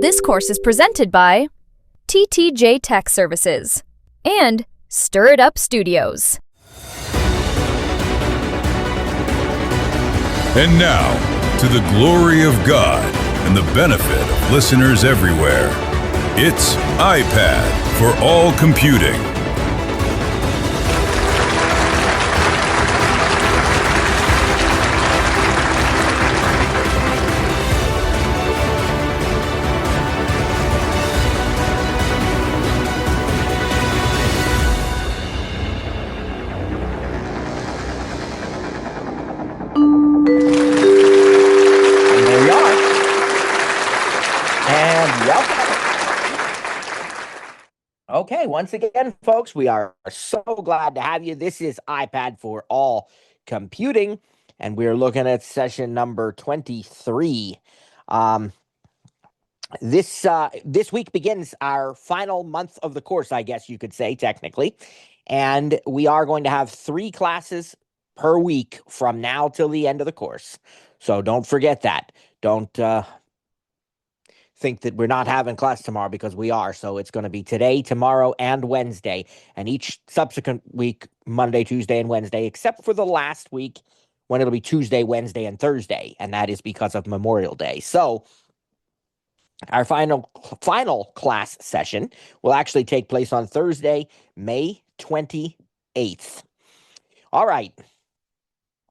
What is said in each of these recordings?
This course is presented by TTJ Tech Services and Stir It Up Studios. And now, to the glory of God and the benefit of listeners everywhere, it's iPad for all computing. Okay, once again, folks, we are so glad to have you. This is iPad for All Computing, and we're looking at session number 23. This week begins our final month of the course, I guess you could say, technically, and we are going to have 3 classes per week from now till the end of the course. So don't forget that. Don't think that we're not having class tomorrow, because we are. So it's going to be today, tomorrow, and Wednesday, and each subsequent week, Monday, Tuesday, and Wednesday, except for the last week when it'll be Tuesday, Wednesday, and Thursday, and that is because of Memorial Day. So our final class session will actually take place on Thursday, May 28th. All right.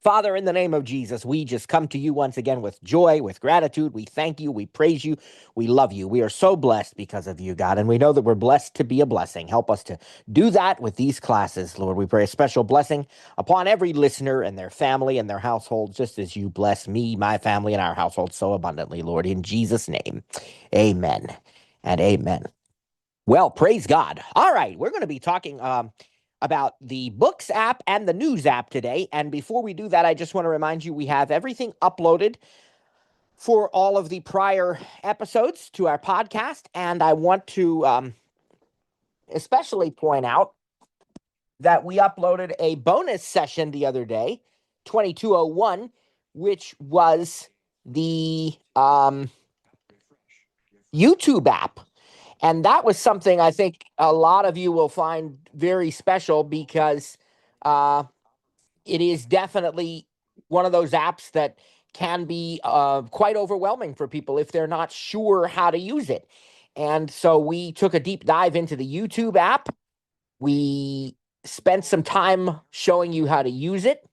Father, in the name of Jesus, we just come to you once again with joy, with gratitude. We thank you. We praise you. We love you. We are so blessed because of you, God, and we know that we're blessed to be a blessing. Help us to do that with these classes, Lord. We pray a special blessing upon every listener and their family and their household, just as you bless me, my family, and our household so abundantly, Lord, in Jesus' name. Amen and amen. Well, praise God. All right, we're going to be talking about the Books app and the News app today. And before we do that, I just want to remind you we have everything uploaded for all of the prior episodes to our podcast. And I want to especially point out that we uploaded a bonus session the other day, 2201, which was the YouTube app. And that was something I think a lot of you will find very special, because it is definitely one of those apps that can be quite overwhelming for people if they're not sure how to use it. And so we took a deep dive into the YouTube app. We spent some time showing you how to use it,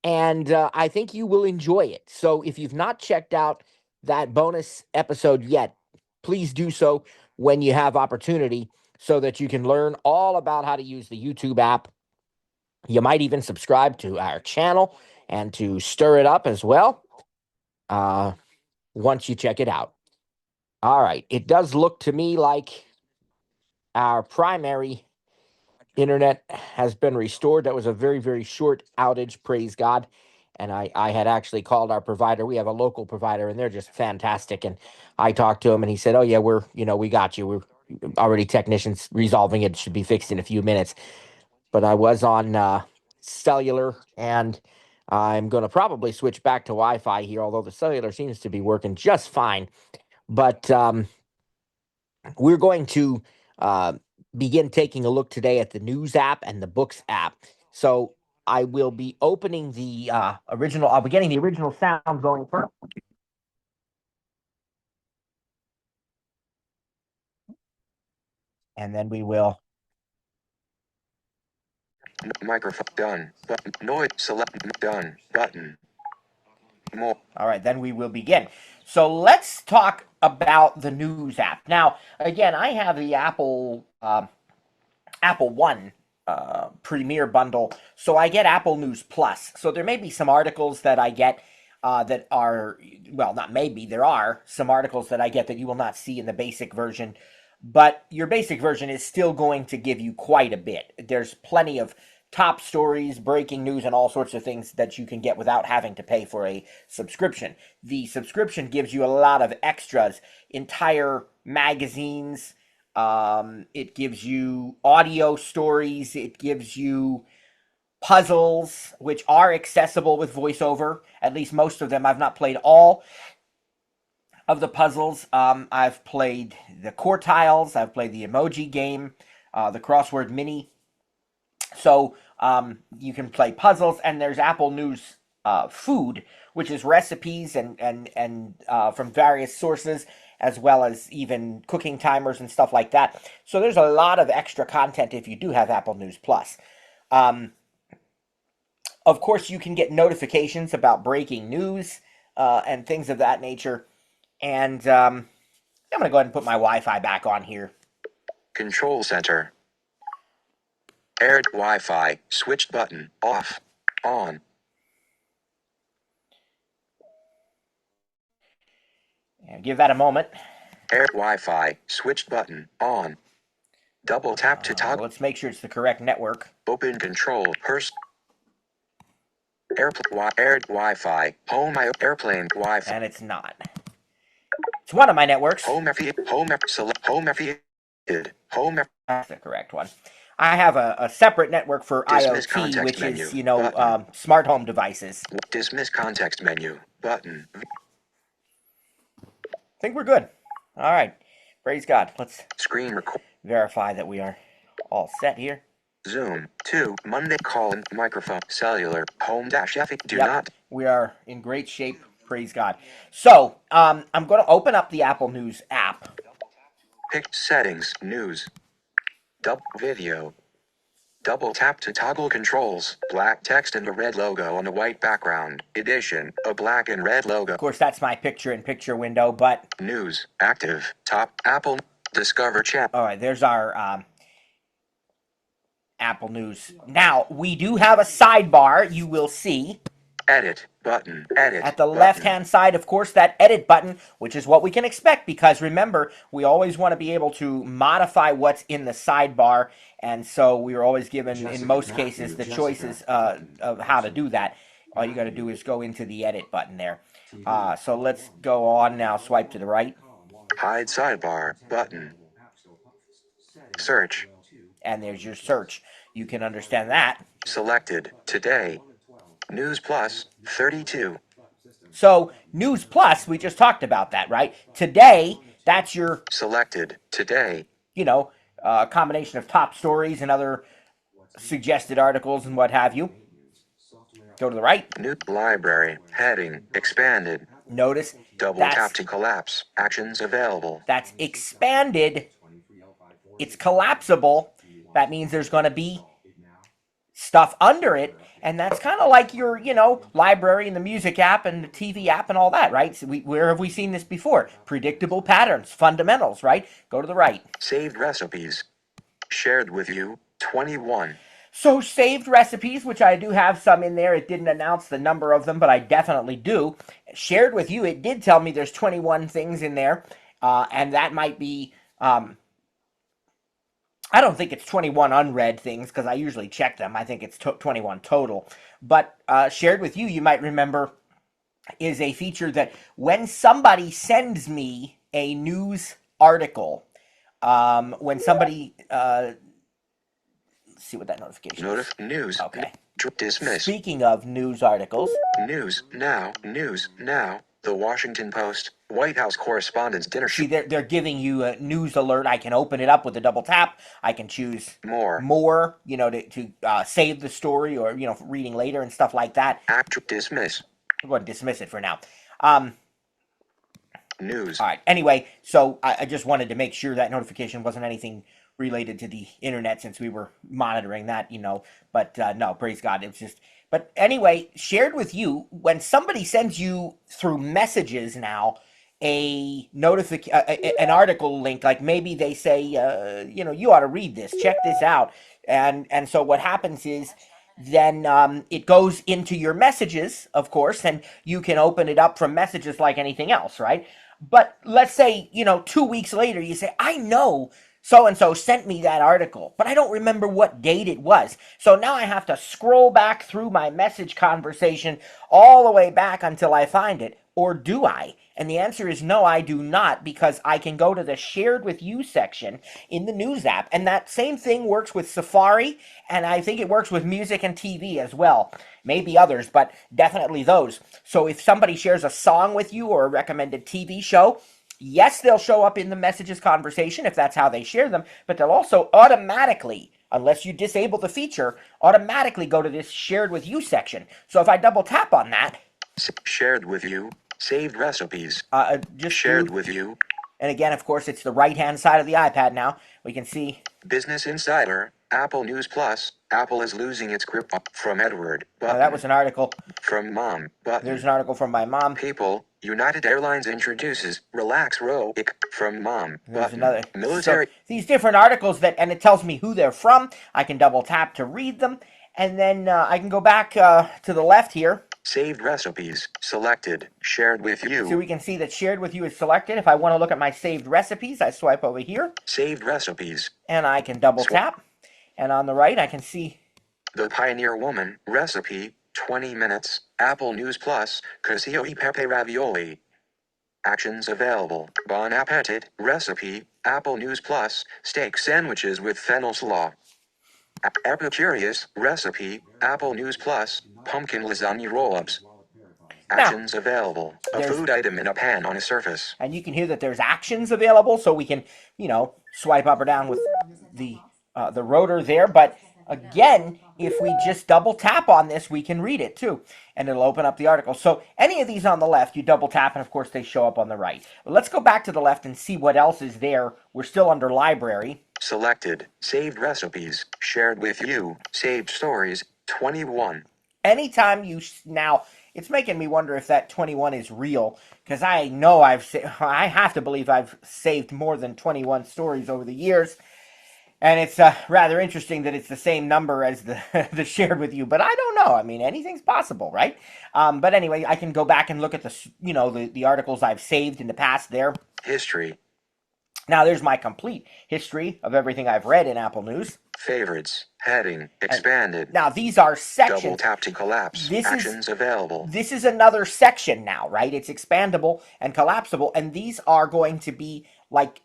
and I think you will enjoy it. So if you've not checked out that bonus episode yet, please do so when you have opportunity, so that you can learn all about how to use the YouTube app. You might even subscribe to our channel and to Stir It Up as well once you check it out. All right. It does look to me like our primary internet has been restored. That was a very, very short outage, praise God. And I had actually called our provider. We have a local provider, and they're just fantastic. And I talked to him, and he said, oh, yeah, we got you. We're already technicians resolving it. It should be fixed in a few minutes. But I was on cellular, and I'm going to probably switch back to Wi-Fi here, although the cellular seems to be working just fine. But we're going to begin taking a look today at the News app and the Books app. So I will be opening the I'll be getting the original sound going first. And then we will. Microphone done. Button. Noise select done. Button. More. All right, then we will begin. So let's talk about the News app. Now, again, I have the Apple One Premier bundle, so I get Apple News Plus. So there may be some articles that I get that are, well, not maybe, there are some articles that I get that you will not see in the basic version. But your basic version is still going to give you quite a bit. There's plenty of top stories, breaking news, and all sorts of things that you can get without having to pay for a subscription. The subscription gives you a lot of extras, entire magazines. It gives you audio stories. It gives you puzzles, which are accessible with VoiceOver. At least most of them. I've not played all of the puzzles. I've played the quartiles, I've played the emoji game, the crossword mini. So you can play puzzles, and there's Apple News Food, which is recipes and from various sources, as well as even cooking timers and stuff like that. So there's a lot of extra content if you do have Apple News Plus. Of course, you can get notifications about breaking news and things of that nature. And I'm going to go ahead and put my Wi-Fi back on here. Control center. Aired Wi-Fi. Switched button. Off. On. And give that a moment. Aired Wi-Fi. Switched button. On. Double tap to toggle. Let's make sure it's the correct network. Open control. Aired Wi-Fi. Home airplane Wi-Fi. And it's not. It's one of my networks. That's the correct one. I have a separate network for Dismiss IoT, context which menu. is, Button. smart home devices. Dismiss context menu. Button. I think we're good. All right. Praise God. Let's Screen record. verify that we are all set here. Zoom. 2. Monday call and microphone. Cellular. Home dash F. Do Yep, not. we are in great shape. Praise God. So, I'm going to open up the Apple News app. Pick settings. News. Double video. Double tap to toggle controls. Black text and a red logo on a white background. Edition. A black and red logo. Of course, that's my picture-in-picture window, but... News. Active. Top. Apple. Discover chat. All right, there's our Apple News. Now, we do have a sidebar, you will see. Edit. Button. Edit. At the button. left-hand side, of course, that edit button, which is what we can expect, because remember, we always want to be able to modify what's in the sidebar, and so we are always given, in most cases, the choices of how to do that. All you got to do is go into the edit button there. So let's go on now, swipe to the right. Hide sidebar. Button. Search. And there's your search. You can understand that. Selected. Today. News Plus. 32. So, News Plus, we just talked about that, right? Today, that's your, Selected. Today. combination of top stories and other suggested articles and what have you. Go to the right. New library. Heading. Expanded. Notice Double that's, tap to collapse. Actions available. that's expanded. It's collapsible. That means there's going to be stuff under it. And that's kind of like your, library and the music app and the TV app and all that, right? So where have we seen this before? Predictable patterns, fundamentals, right? Go to the right. Saved recipes. Shared with you. 21. So saved recipes, which I do have some in there. It didn't announce the number of them, but I definitely do. Shared with you, it did tell me there's 21 things in there. And that might be... I don't think it's 21 unread things because I usually check them. I think it's 21 total. But shared with you, you might remember, is a feature that when somebody sends me a news article, when somebody... let's see what that notification is. News. Okay. Dismiss. Speaking of news articles... News now. News now. The Washington Post. White House Correspondents' Dinner See, Show. they're giving you a news alert. I can open it up with a double tap. I can choose More. to save the story or, reading later and stuff like that. Dismiss. I'm going to dismiss it for now. News. All right. Anyway, so I just wanted to make sure that notification wasn't anything related to the internet since we were monitoring that, But no, praise God. It was just... But anyway, shared with you, when somebody sends you through messages now an article link, like maybe they say, you ought to read this, check this out. And so what happens is then it goes into your messages, of course, and you can open it up from messages like anything else, right? But let's say, 2 weeks later, you say, I know so-and-so sent me that article, but I don't remember what date it was. So now I have to scroll back through my message conversation all the way back until I find it. Or do I? And the answer is no, I do not, because I can go to the shared with you section in the news app. And that same thing works with Safari, and I think it works with music and TV as well. Maybe others, but definitely those. So if somebody shares a song with you or a recommended TV show, yes, they'll show up in the messages conversation if that's how they share them, but they'll also automatically, unless you disable the feature, automatically go to this shared with you section. So if I double tap on that, Shared with you. Saved recipes. just Shared do, with you. and again, of course, it's the right-hand side of the iPad now. We can see. Business Insider. Apple News Plus. Apple is losing its grip from Edward. Button. That was an article. From Mom. Button. There's an article from my mom. People. United Airlines introduces Relax Row. From Mom. There's Button. another. Military. So these different articles and it tells me who they're from. I can double tap to read them, and then I can go back to the left here. Saved recipes. Selected. Shared with you. So we can see that shared with you is selected. If I want to look at my saved recipes, I swipe over here. Saved recipes. And I can double tap. And on the right, I can see The Pioneer Woman. Recipe. 20 minutes. Apple News Plus. Cacio e pepe ravioli. Actions available. Bon appetit. Recipe. Apple News Plus. Steak sandwiches with fennel slaw. Epicurious. Recipe. Apple News Plus. Pumpkin lasagna roll-ups. Actions available. A food item in a pan on a surface. And you can hear that there's actions available, so we can, swipe up or down with the rotor there. But again, if we just double tap on this, we can read it too, and it'll open up the article. So any of these on the left, you double tap, and of course they show up on the right. But let's go back to the left and see what else is there. We're still under library. Selected. Saved recipes. Shared with you. Saved stories. 21. Anytime now, it's making me wonder if that 21 is real, because I know I have to believe I've saved more than 21 stories over the years. And it's rather interesting that it's the same number as the shared with you, but I don't know. I mean, anything's possible, right? But anyway, I can go back and look at the articles I've saved in the past there. History. Now there's my complete history of everything I've read in Apple News. Favorites. Heading. Expanded. Now these are sections. Double tap to collapse. Actions available. This is another section now, right? It's expandable and collapsible, and these are going to be like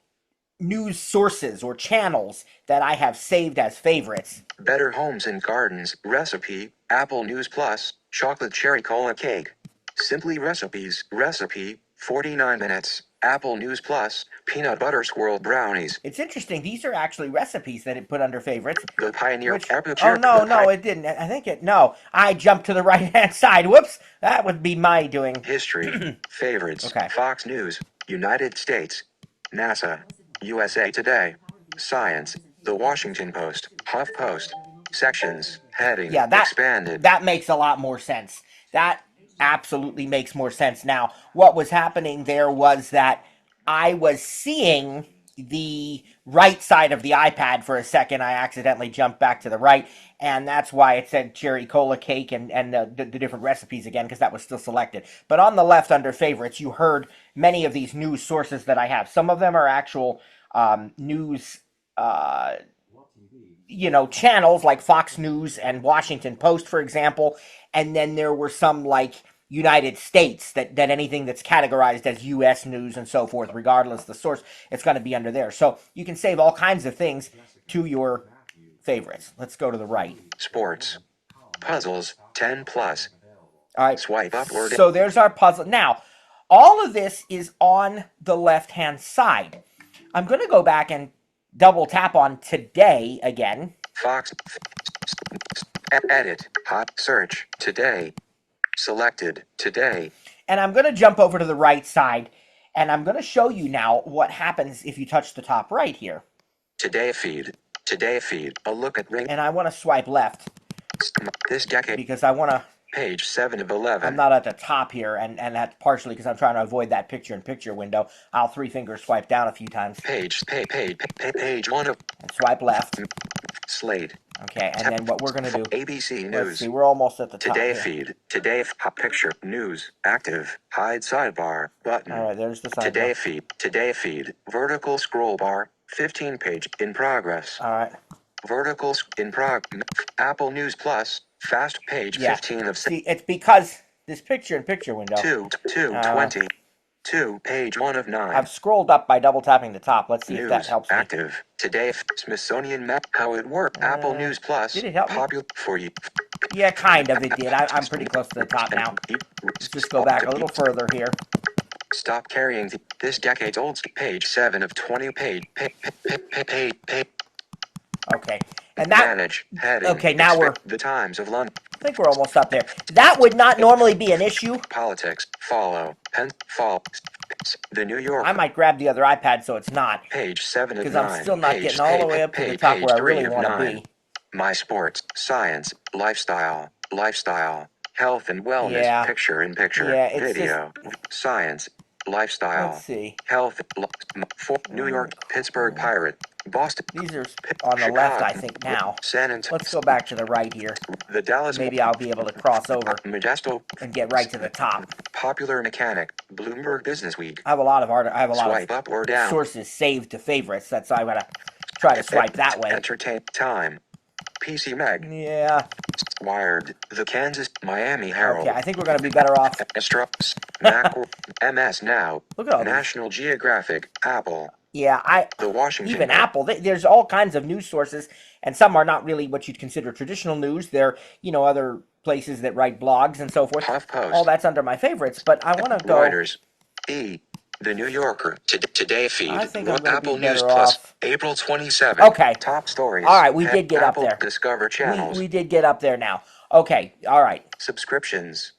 news sources or channels that I have saved as favorites. Better Homes and Gardens. Recipe. Apple News Plus. Chocolate cherry cola cake. Simply recipes. Recipe. 49 minutes. Apple News Plus. Peanut butter swirl brownies. It's interesting. These are actually recipes that it put under favorites. The Pioneer. It didn't. I think it. No, I jumped to the right-hand side. Whoops. That would be my doing. History. Favorites. Okay. Fox News. United States. NASA. USA Today. Science. The Washington Post. HuffPost. Sections. Heading. Expanded. That makes a lot more sense. That absolutely makes more sense. Now, what was happening there was that I was seeing the right side of the iPad for a second. I accidentally jumped back to the right, and that's why it said cherry cola cake and the different recipes again, because that was still selected. But on the left under favorites, you heard many of these news sources that I have. Some of them are actual news channels like Fox News and Washington Post, for example. And then there were some like United States, that anything that's categorized as U.S. news and so forth, regardless of the source, it's going to be under there. So you can save all kinds of things to your favorites. Let's go to the right. Sports. Puzzles. 10 plus. All right. Swipe up or down. So there's our puzzle. Now, all of this is on the left-hand side. I'm going to go back and double tap on today again. Fox. Edit. Hot search. Today. Selected. Today. And I'm going to jump over to the right side, and I'm going to show you now what happens if you touch the top right here. Today feed. Today feed. A look at ring. And I want to swipe left. This decade. Because I want to. Page 7 of 11. I'm not at the top here, and that's partially because I'm trying to avoid that picture-in-picture window. I'll three-finger swipe down a few times. Page 1 of... And swipe left. Slate. Okay, and then what we're going to do... ABC News. Let's see, we're almost at the top Today here. feed. Today hot picture. News. Active. Hide sidebar. Button. All right, there's the sidebar. Today feed. Today feed. Vertical scroll bar. 15 page in progress. All right. Verticals in Apple News Plus. Fast page Yeah. 15 of See, it's because this picture-in-picture window. 20. 2 page 1 of 9. I've scrolled up by double tapping the top. Let's see if that News helps me. active today. Smithsonian map. How it worked. Apple News Plus. Did it help me? Popular for you. Yeah, kind of. It did. I'm pretty close to the top now. Let's just go back a little further here. Stop carrying this decades-old page 7 of 20 page. Okay, and that. Manage heading. Okay, now we're. The Times of London. I think we're almost up there. That would not normally be an issue. Politics. Follow. Fall. The New Yorker. I might grab the other iPad so it's not. Page 7 of 9. Because I'm still not getting all the way up to the top where I really want to be. My sports, science, lifestyle, health and wellness, Yeah. picture-in-picture, Yeah, it's video, science, lifestyle, Let's see. health, New York, Pittsburgh Pirate, Boston. These are on the left, I think, now. San Antonio. Let's go back to the right here. The Dallas. Maybe I'll be able to cross over Modesto. and get right to the top. Popular Mechanic, Bloomberg Business Week. I have a lot of Swipe up or down. sources saved to favorites. That's why I'm gonna try to swipe that way. Entertain time. PC Mag. Yeah. Wired. The Kansas Miami Herald. Okay, I think we're gonna be better off. Extras. MS Now. Look at all these. National Geographic. Apple. Yeah, The Washington. even Apple. There's all kinds of news sources, and some are not really what you'd consider traditional news. They're, other places that write blogs and so forth. HuffPost. All that's under my favorites, but I want to go. Reuters. The New Yorker. Today feed. I think I'm gonna Apple be News better Plus. off. April 27th. Okay. Top stories. All right, we did get Apple up there. Discover channels. We did get up there now. Okay, all right. Subscriptions.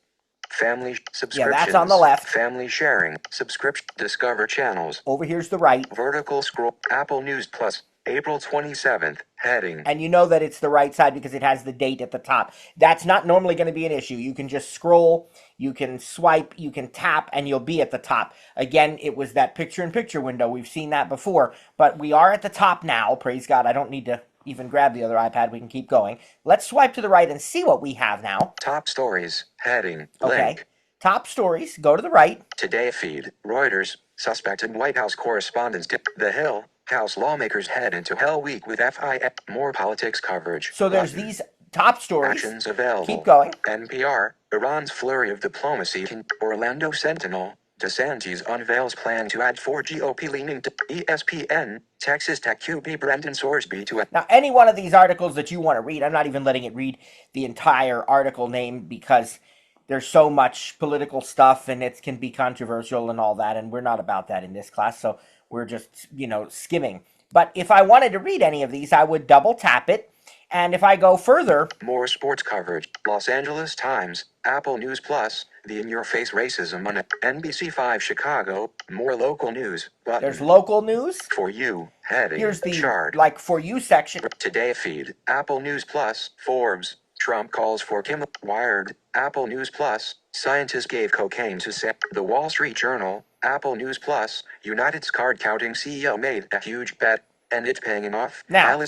Family subscriptions. Yeah, that's on the left. Family sharing. Subscription. Discover channels. Over here's the right. Vertical scroll. Apple News Plus. April 27th. Heading. And you know that it's the right side because it has the date at the top. That's not normally going to be an issue. You can just scroll, you can swipe, you can tap, and you'll be at the top. Again, it was that picture-in-picture window. We've seen that before. But we are at the top now. Praise God. I don't need to even grab the other iPad. We can keep going. Let's swipe to the right and see what we have now. Top stories. Heading. Okay. Link. Top stories. Go to the right. Today feed. Reuters. Suspected White House correspondents tip The Hill. House lawmakers head into Hell Week with FIA. More politics coverage. So there's these top stories. Actions available. Keep going. NPR. Iran's flurry of diplomacy. Orlando Sentinel. DeSantis unveils plan to add 4 GOP leaning to ESPN. Texas Tech QB Brendan Sorsby to. Now, any one of these articles that you want to read, I'm not even letting it read the entire article name because there's so much political stuff and it can be controversial and all that, and we're not about that in this class, so we're just, skimming. But if I wanted to read any of these, I would double tap it, and if I go further... More sports coverage. Los Angeles Times, Apple News Plus, the in-your-face racism on NBC5 Chicago, more local news. Button. There's local news. For you, heading. Here's the, chart. For you section. Today feed, Apple News Plus, Forbes, Trump calls for Kim. Wired, Apple News Plus, scientists gave cocaine to Sam. The Wall Street Journal, Apple News Plus, United's card-counting CEO made a huge bet, and it's paying off. Now,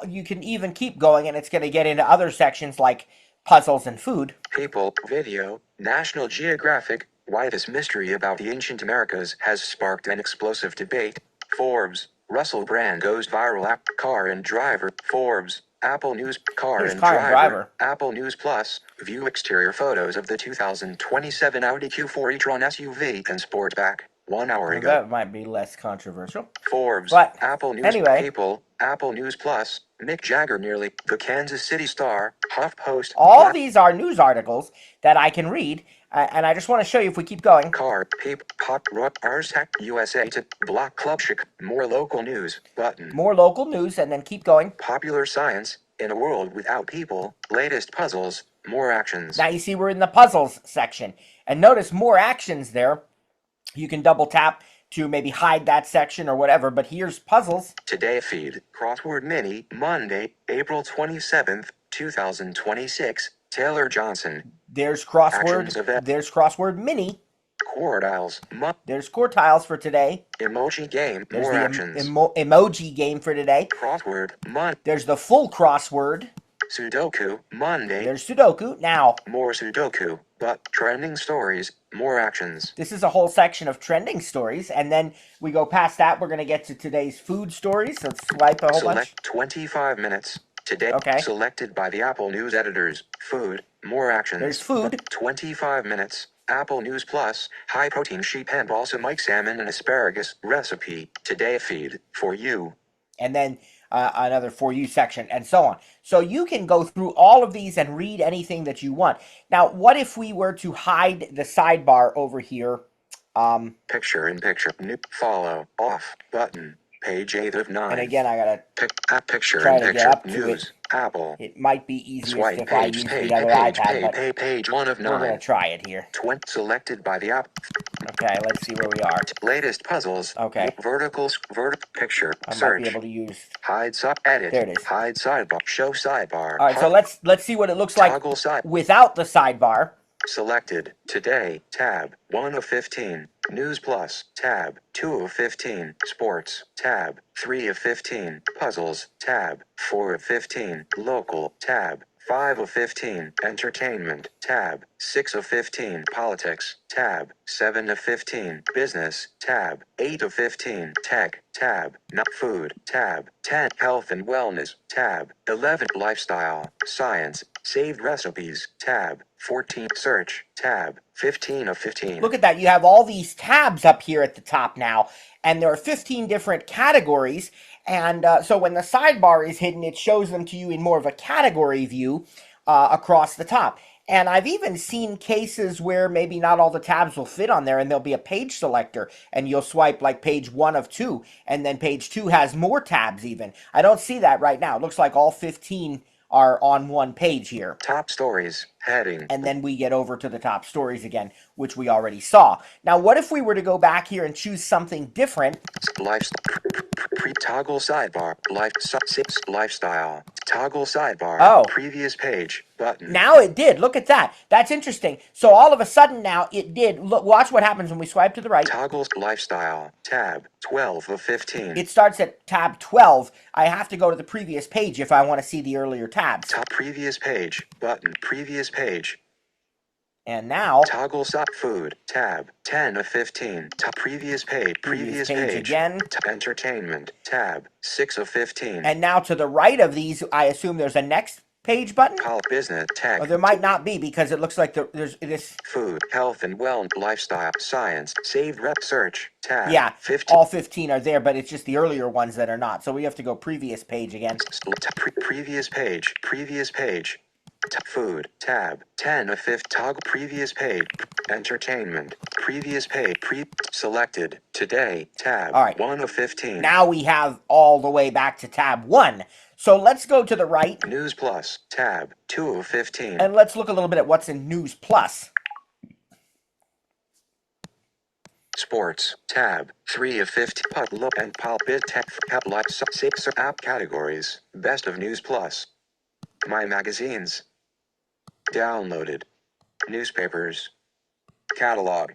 you can even keep going, and it's going to get into other sections like puzzles and food. People, video, National Geographic, why this mystery about the ancient Americas has sparked an explosive debate. Forbes, Russell Brand goes viral. Car and driver. Forbes, Apple News car and driver. Apple News Plus, view exterior photos of the 2027 Audi Q4 e-tron SUV and Sportback. 1 hour ago. That might be less controversial. Forbes, but Apple News anyway. People, Apple News Plus, Mick Jagger nearly, the Kansas City Star, HuffPost. All these are news articles that I can read, and I just want to show you if we keep going. Car, Peep, Pop, Rock, Tech, USA to Block Club Chic, more local news, button. More local news, and then keep going. Popular science, in a world without people, latest puzzles, more actions. Now you see we're in the puzzles section, and notice more actions there. You can double tap to maybe hide that section or whatever, but here's puzzles. Today feed, Crossword Mini, Monday, April 27th, 2026, Taylor Johnson. There's crossword. There's crossword mini. Quartiles. There's quartiles for today. Emoji game. There's more the actions. Emoji game for today. Crossword. There's the full crossword. Sudoku. Monday. There's Sudoku. Now. More Sudoku. but trending stories, more actions. This is a whole section of trending stories, and then we go past that. We're going to get to today's food stories. So let's swipe a whole bunch. Select 25 minutes. Today, Okay. selected by the Apple News editors. Food, more actions. There's food. 25 minutes. Apple News Plus, high protein sheep and balsamic salmon and asparagus recipe. Today feed for you. And then another For You section, and so on. So you can go through all of these and read anything that you want. Now, what if we were to hide the sidebar over here? Picture in picture. New follow off button. Page 8 of 9. And again, I gotta picture try in to get picture. up to News. it. Apple. It might be easiest Swipe if I use the other iPad, but page 1 of 9. we're gonna try it here. Selected by the app. Okay, let's see where we are. Latest puzzles. Okay. Vertical picture. I Search. might be able to use. Hide edit. There it is. Hide sidebar. Show sidebar. All right, so let's see what it looks like Toggle side. without the sidebar. Selected. Today. Tab. 1 of 15. News Plus. Tab. 2 of 15. Sports. Tab. 3 of 15. Puzzles. Tab. 4 of 15. Local. Tab. 5 of 15. Entertainment. Tab. 6 of 15. Politics. Tab. 7 of 15. Business. Tab. 8 of 15. Tech. Tab. Not food. Tab. 10. Health and wellness. Tab. 11. Lifestyle. Science. Saved recipes. Tab. 14. Search. Tab. 15 of 15. Look at that. You have all these tabs up here at the top now, and there are 15 different categories. And so when the sidebar is hidden, it shows them to you in more of a category view across the top. And I've even seen cases where maybe not all the tabs will fit on there, and there'll be a page selector, and you'll swipe like page 1 of 2, and then page 2 has more tabs even. I don't see that right now. It looks like all 15 are on one page here. Top stories. Heading. And then we get over to the top stories again, which we already saw. Now, what if we were to go back here and choose something different? Toggle sidebar. Lifestyle. Toggle sidebar. Oh. Previous page. Button. Now it did. Look at that. That's interesting. So all of a sudden now it did. Look, watch what happens when we swipe to the right. Toggle lifestyle. Tab. 12 of 15. It starts at tab 12. I have to go to the previous page if I want to see the earlier tabs. Top previous page. Button. Previous page. And now toggle food. Tab. 10 of 15. Top previous page. Previous page again. Entertainment. Tab. 6 of 15. And now to the right of these, I assume there's a next page button? Business. Tech. Or there might not be because it looks like there's this. Food. Health and wellness. Lifestyle. Science. Saved rep. Search. Tab. Yeah. 15. All 15 are there, but it's just the earlier ones that are not. So we have to go previous page again. Previous page. Previous page. Food. Tab. 10 of 5. Toggle previous page. Entertainment. Previous page. Selected. Today. Tab. All right. 1 of 15. Now we have all the way back to tab 1. So let's go to the right. News Plus. Tab. 2 of 15. And let's look a little bit at what's in News Plus. Sports. Tab. 3 of 15. Look and bit tech. Like 6 app categories. Best of News Plus. My magazines. Downloaded. Newspapers. Catalog.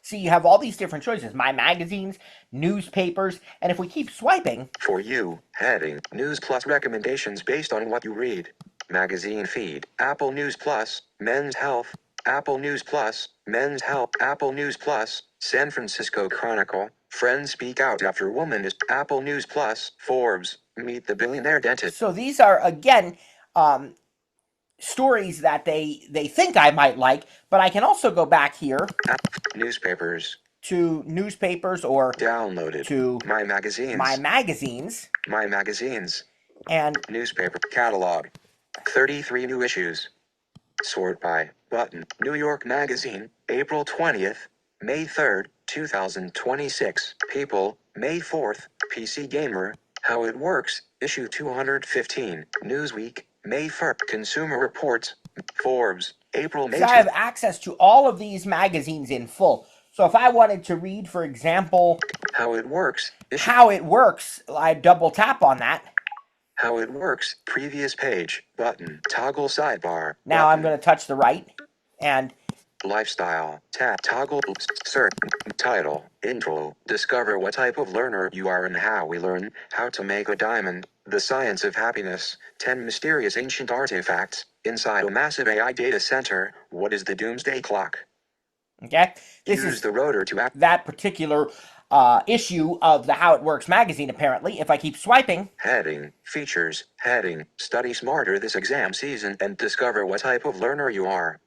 See, you have all these different choices. My magazines, newspapers, and if we keep swiping... For you, heading, News Plus recommendations based on what you read. Magazine feed, Apple News Plus, Men's Health, Apple News Plus, Men's Health, Apple News Plus, San Francisco Chronicle, Friends Speak Out After Woman is Apple News Plus, Forbes, Meet the Billionaire Dentist. So these are, again, stories that they think I might like, but I can also go back here. Newspapers. To newspapers or downloaded. To My magazines. My magazines. My magazines. And newspaper catalog. 33 new issues. Sort by button. New York Magazine, April 20th, May 3rd, 2026. People, May 4th, PC Gamer, How It Works, issue 215. Newsweek, May 1st. Consumer Reports, Forbes, April, May 2nd. So I have access to all of these magazines in full. So if I wanted to read, for example, How It Works, How It Works, I double tap on that. How It Works, previous page, button, toggle sidebar. Now I'm going to touch the right, and lifestyle, tab, toggle, search, title, intro, discover what type of learner you are and how we learn, how to make a diamond, The Science of Happiness, 10 Mysterious Ancient Artifacts, Inside a Massive AI Data Center, What is the Doomsday Clock? Okay? This Use is the rotor to act. that particular issue of the How It Works magazine, apparently. If I keep swiping. Heading, Features, Heading, Study Smarter this exam season and discover what type of learner you are.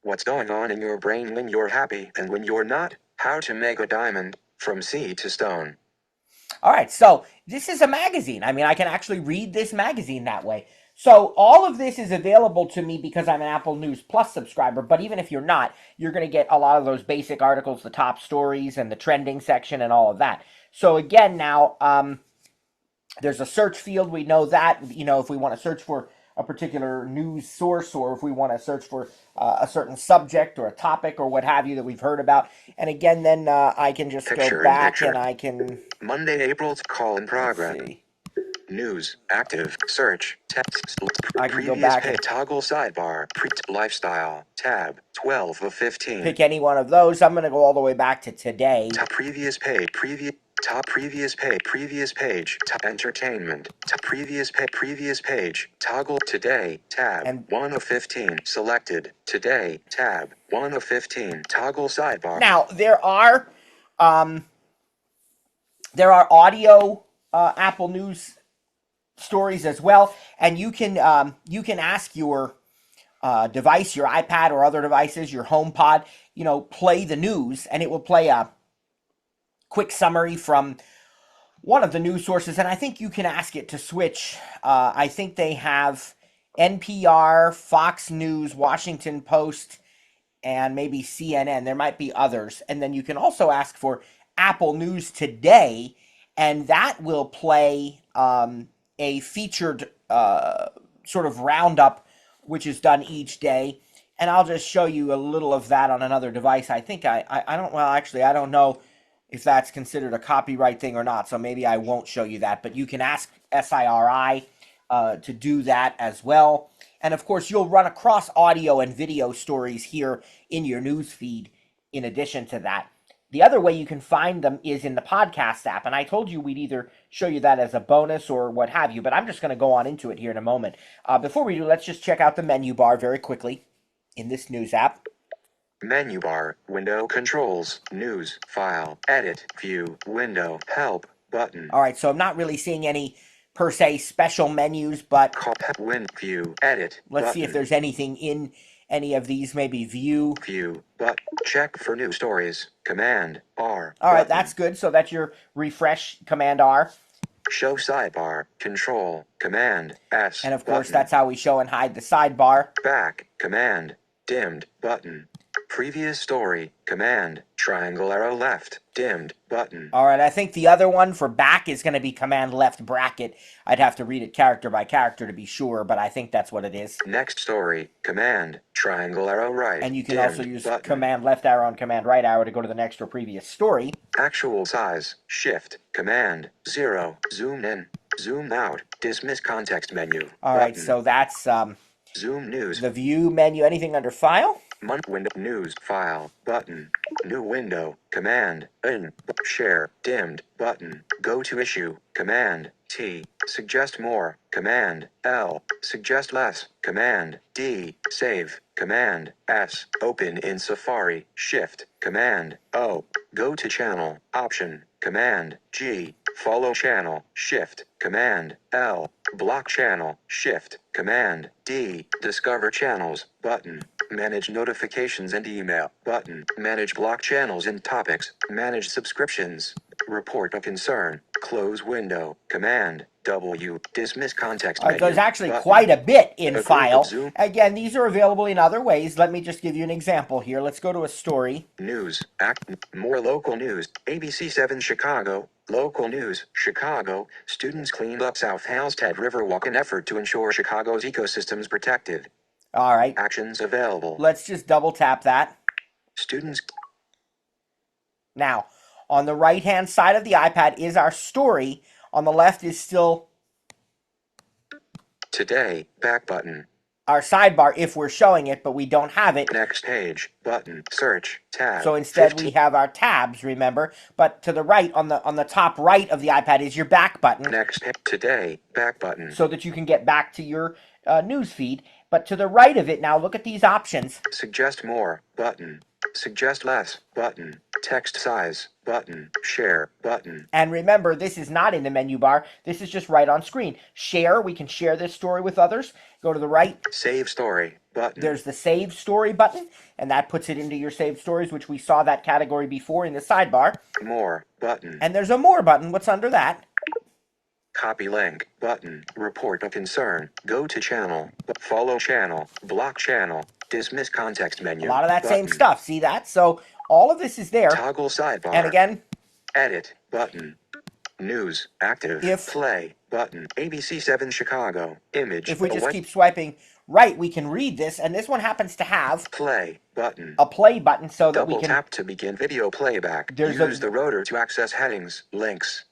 What's going on in your brain when you're happy and when you're not? How to make a diamond, from seed to stone. All right, so this is a magazine. I mean, I can actually read this magazine that way. So all of this is available to me because I'm an Apple News Plus subscriber, but even if you're not, you're going to get a lot of those basic articles, the top stories and the trending section and all of that. So again, now, there's a search field. We know that, if we want to search for a particular news source or if we want to search for a certain subject or a topic or what have you that we've heard about. And again, then I can just go back and I can... Monday, April's call in progress. See. News, active, search, text, I can go previous back page, and toggle sidebar, lifestyle, tab, 12 of 15. pick any one of those. I'm going to go all the way back to today. Top previous page, top previous page, top entertainment, top previous page, toggle today, tab, And 1 of 15, selected, today, tab, 1 of 15, toggle sidebar. Now, there are audio Apple News stories as well, and you can ask your device, your iPad or other devices, your HomePod, play the news, and it will play a quick summary from one of the news sources. And I think you can ask it to switch. I think they have NPR, Fox News, Washington Post, and maybe CNN. There might be others. And then you can also ask for Apple News Today, and that will play a featured sort of roundup, which is done each day. And I'll just show you a little of that on another device. I think I don't know if that's considered a copyright thing or not, so maybe I won't show you that. But you can ask SIRI to do that as well. And of course, you'll run across audio and video stories here in your news feed in addition to that. The other way you can find them is in the podcast app, and I told you we'd either show you that as a bonus or what have you, but I'm just going to go on into it here in a moment. Before we do, let's just check out the menu bar very quickly in this news app. Menu bar, window controls, news, file, edit, view, window, help, button. All right, so I'm not really seeing any per se special menus, but Win, view, edit. Let's button. see if there's anything in any of these. Maybe view. View, but check for new stories. Command R. All right, button. that's good. So that's your refresh. Command R. Show sidebar. Control. Command S. And of course, button. that's how we show and hide the sidebar. Back. Command. Dimmed. Button. Previous story. Command. Triangle arrow left. Dimmed. Button. All right, I think the other one for back is going to be Command left bracket. I'd have to read it character by character to be sure, but I think that's what it is. Next story. Command. Triangle arrow right. And you can dimmed, also use button. Command left arrow and Command right arrow to go to the next or previous story. Actual size. Shift. Command. 0. Zoom in. Zoom out. Dismiss context menu. All right, button. so that's Zoom news. the view menu. Anything under file? Window news file button. New window command in share dimmed button. Go to issue command T. Suggest more command L. Suggest less command D. Save command S. Open in Safari shift command O. Go to channel option command G. Follow channel shift command L. Block channel shift command D. Discover channels button. Manage notifications and email button. Manage block channels and topics. Manage subscriptions. Report a concern. Close window. Command W. Dismiss context menu. There's actually button. quite a bit in A group file. of Zoom. Again, these are available in other ways. Let me just give you an example here. Let's go to a story. News. More local news. ABC 7 Chicago. Local news. Chicago. Students cleaned up South Halstead Riverwalk in effort to ensure Chicago's ecosystems protected. All right. Actions available. Let's just double tap that. Students. Now, on the right-hand side of the iPad is our story. On the left is still... Today. Back button. our sidebar if we're showing it, but we don't have it. Next page, button, search, tab. So instead 15. we have our tabs, remember? But to the right, on the top right of the iPad is your back button. Next page, today, back button. So that you can get back to your news feed. But to the right of it now, look at these options. Suggest more, button. Suggest less, button. Text size, button. Share, button. And remember, this is not in the menu bar. This is just right on screen. Share, we can share this story with others. Go to the right. Save story, button. There's the Save Story button, and that puts it into your saved stories, which we saw that category before in the sidebar. More, button. And there's a More button. What's under that? Copy link, button. Report a concern. Go to channel. Follow channel. Block channel. Dismiss context menu. A lot of that button. same stuff. See that? So all of this is there. Toggle sidebar. And again, edit, button. News, active. If- play, button. ABC 7 Chicago. Image. if we just away- keep swiping right, we can read this. And this one happens to have Play, button. a play button so that Double we can... tap to begin video playback. There's Use a- the rotor to access headings, links.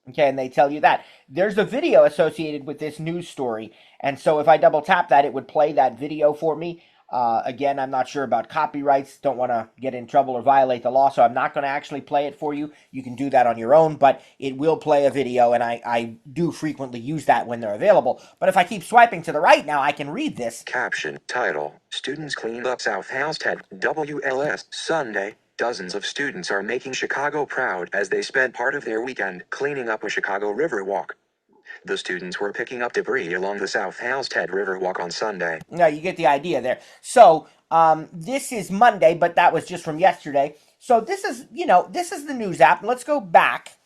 Okay, and they tell you that. There's a video associated with this news story. And so if I double tap that, it would play that video for me. Again, I'm not sure about copyrights. Don't want to get in trouble or violate the law, so I'm not going to actually play it for you. You can do that on your own, but it will play a video, and I do frequently use that when they're available. But if I keep swiping to the right now, I can read this. Caption, title, Students Clean Up South House Ted, WLS, Sunday. Dozens of students are making Chicago proud as they spent part of their weekend cleaning up a Chicago river walk. The students were picking up debris along the South Halstead River Walk on Sunday. No, you get the idea there. So, this is Monday, but that was just from yesterday. So this is, this is the news app. Let's go back.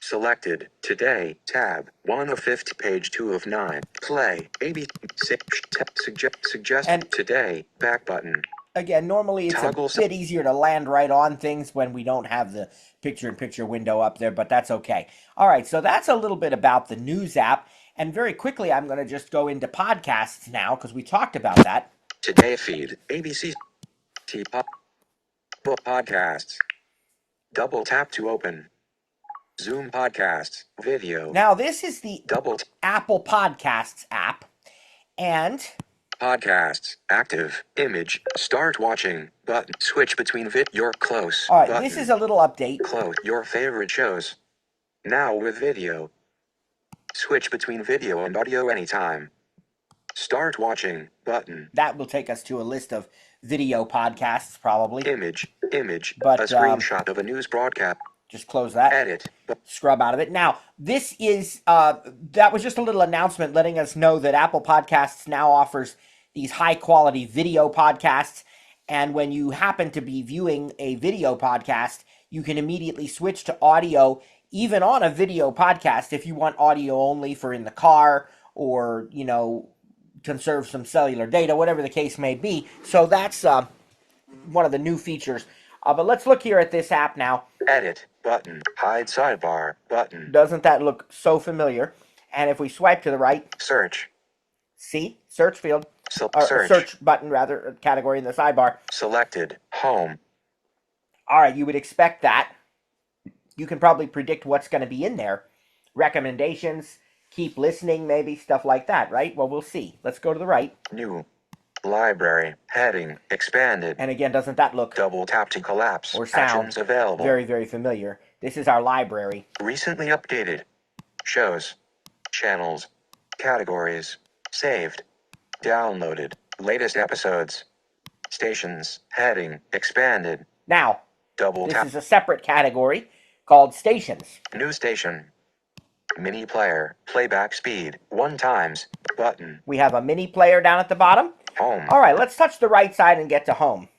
Selected, today, tab, 1 of 50, page 2 of 9, play, AB, suggest, And- today, back button. Again, normally it's Toggle a bit easier to land right on things when we don't have the picture-in-picture window up there, but that's okay. All right, so that's a little bit about the news app. And very quickly, I'm going to just go into podcasts now because we talked about that. Today feed, ABC, T-Pop, Book Podcasts. Double tap to open. Zoom Podcasts, video. Now, this is the Double Apple Podcasts app. And Podcasts, active, image, start watching, button, switch between your close, all right, button, this is a little update. close, your favorite shows. Now with video. Switch between video and audio anytime. Start watching, button, That will take us to a list of video podcasts, probably. image, But, a screenshot of a news broadcast, Just close that. edit, Scrub out of it. Now, this is, that was just a little announcement letting us know that Apple Podcasts now offers these high-quality video podcasts. And when you happen to be viewing a video podcast, you can immediately switch to audio, even on a video podcast, if you want audio only for in the car or, conserve some cellular data, whatever the case may be. So that's one of the new features. But let's look here at this app now. edit, button, hide sidebar, button, Doesn't that look so familiar? And if we swipe to the right, search, see, search field, or search, search button rather, category in the sidebar. selected, home, All right, you would expect that. You can probably predict what's going to be in there. Recommendations, keep listening, maybe, stuff like that, right? Well, we'll see. Let's go to the right. new, library, heading, expanded, And again, doesn't that look double tap to collapse, or sound actions available, very, very familiar? This is our library. recently updated, shows, channels, categories, saved, downloaded, latest episodes, stations, heading, expanded, Now, double this tap, is a separate category called stations. new station, mini player, playback speed, 1 times, button, We have a mini player down at the bottom. home, All right, let's touch the right side and get to home.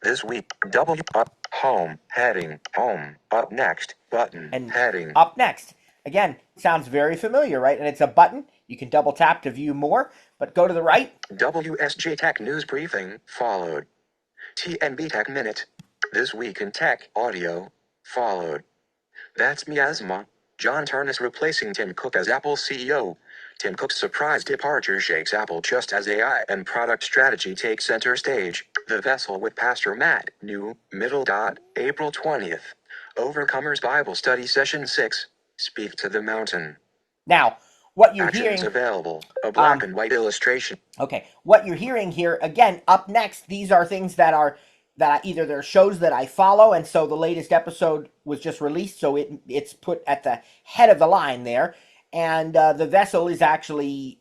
this week, W, up, home, heading, home, up next, button, And heading, up next. Again, sounds very familiar, right? And it's a button. You can double tap to view more, but go to the right. WSJ Tech News Briefing, followed, TNB Tech Minute, This Week in Tech, audio, followed, That's Miasma, John Turnus replacing Tim Cook as Apple CEO. Tim Cook's surprise departure shakes Apple just as AI and product strategy take center stage. The Vessel with Pastor Matt, new, middle dot, April 20th. Overcomers Bible Study Session 6, Speak to the Mountain. Now, what you're Actions hearing. available. A black and white illustration. Okay, what you're hearing here, again, up next, these are things that either they're shows that I follow, and so the latest episode was just released, so it's put at the head of the line there, and the vessel is actually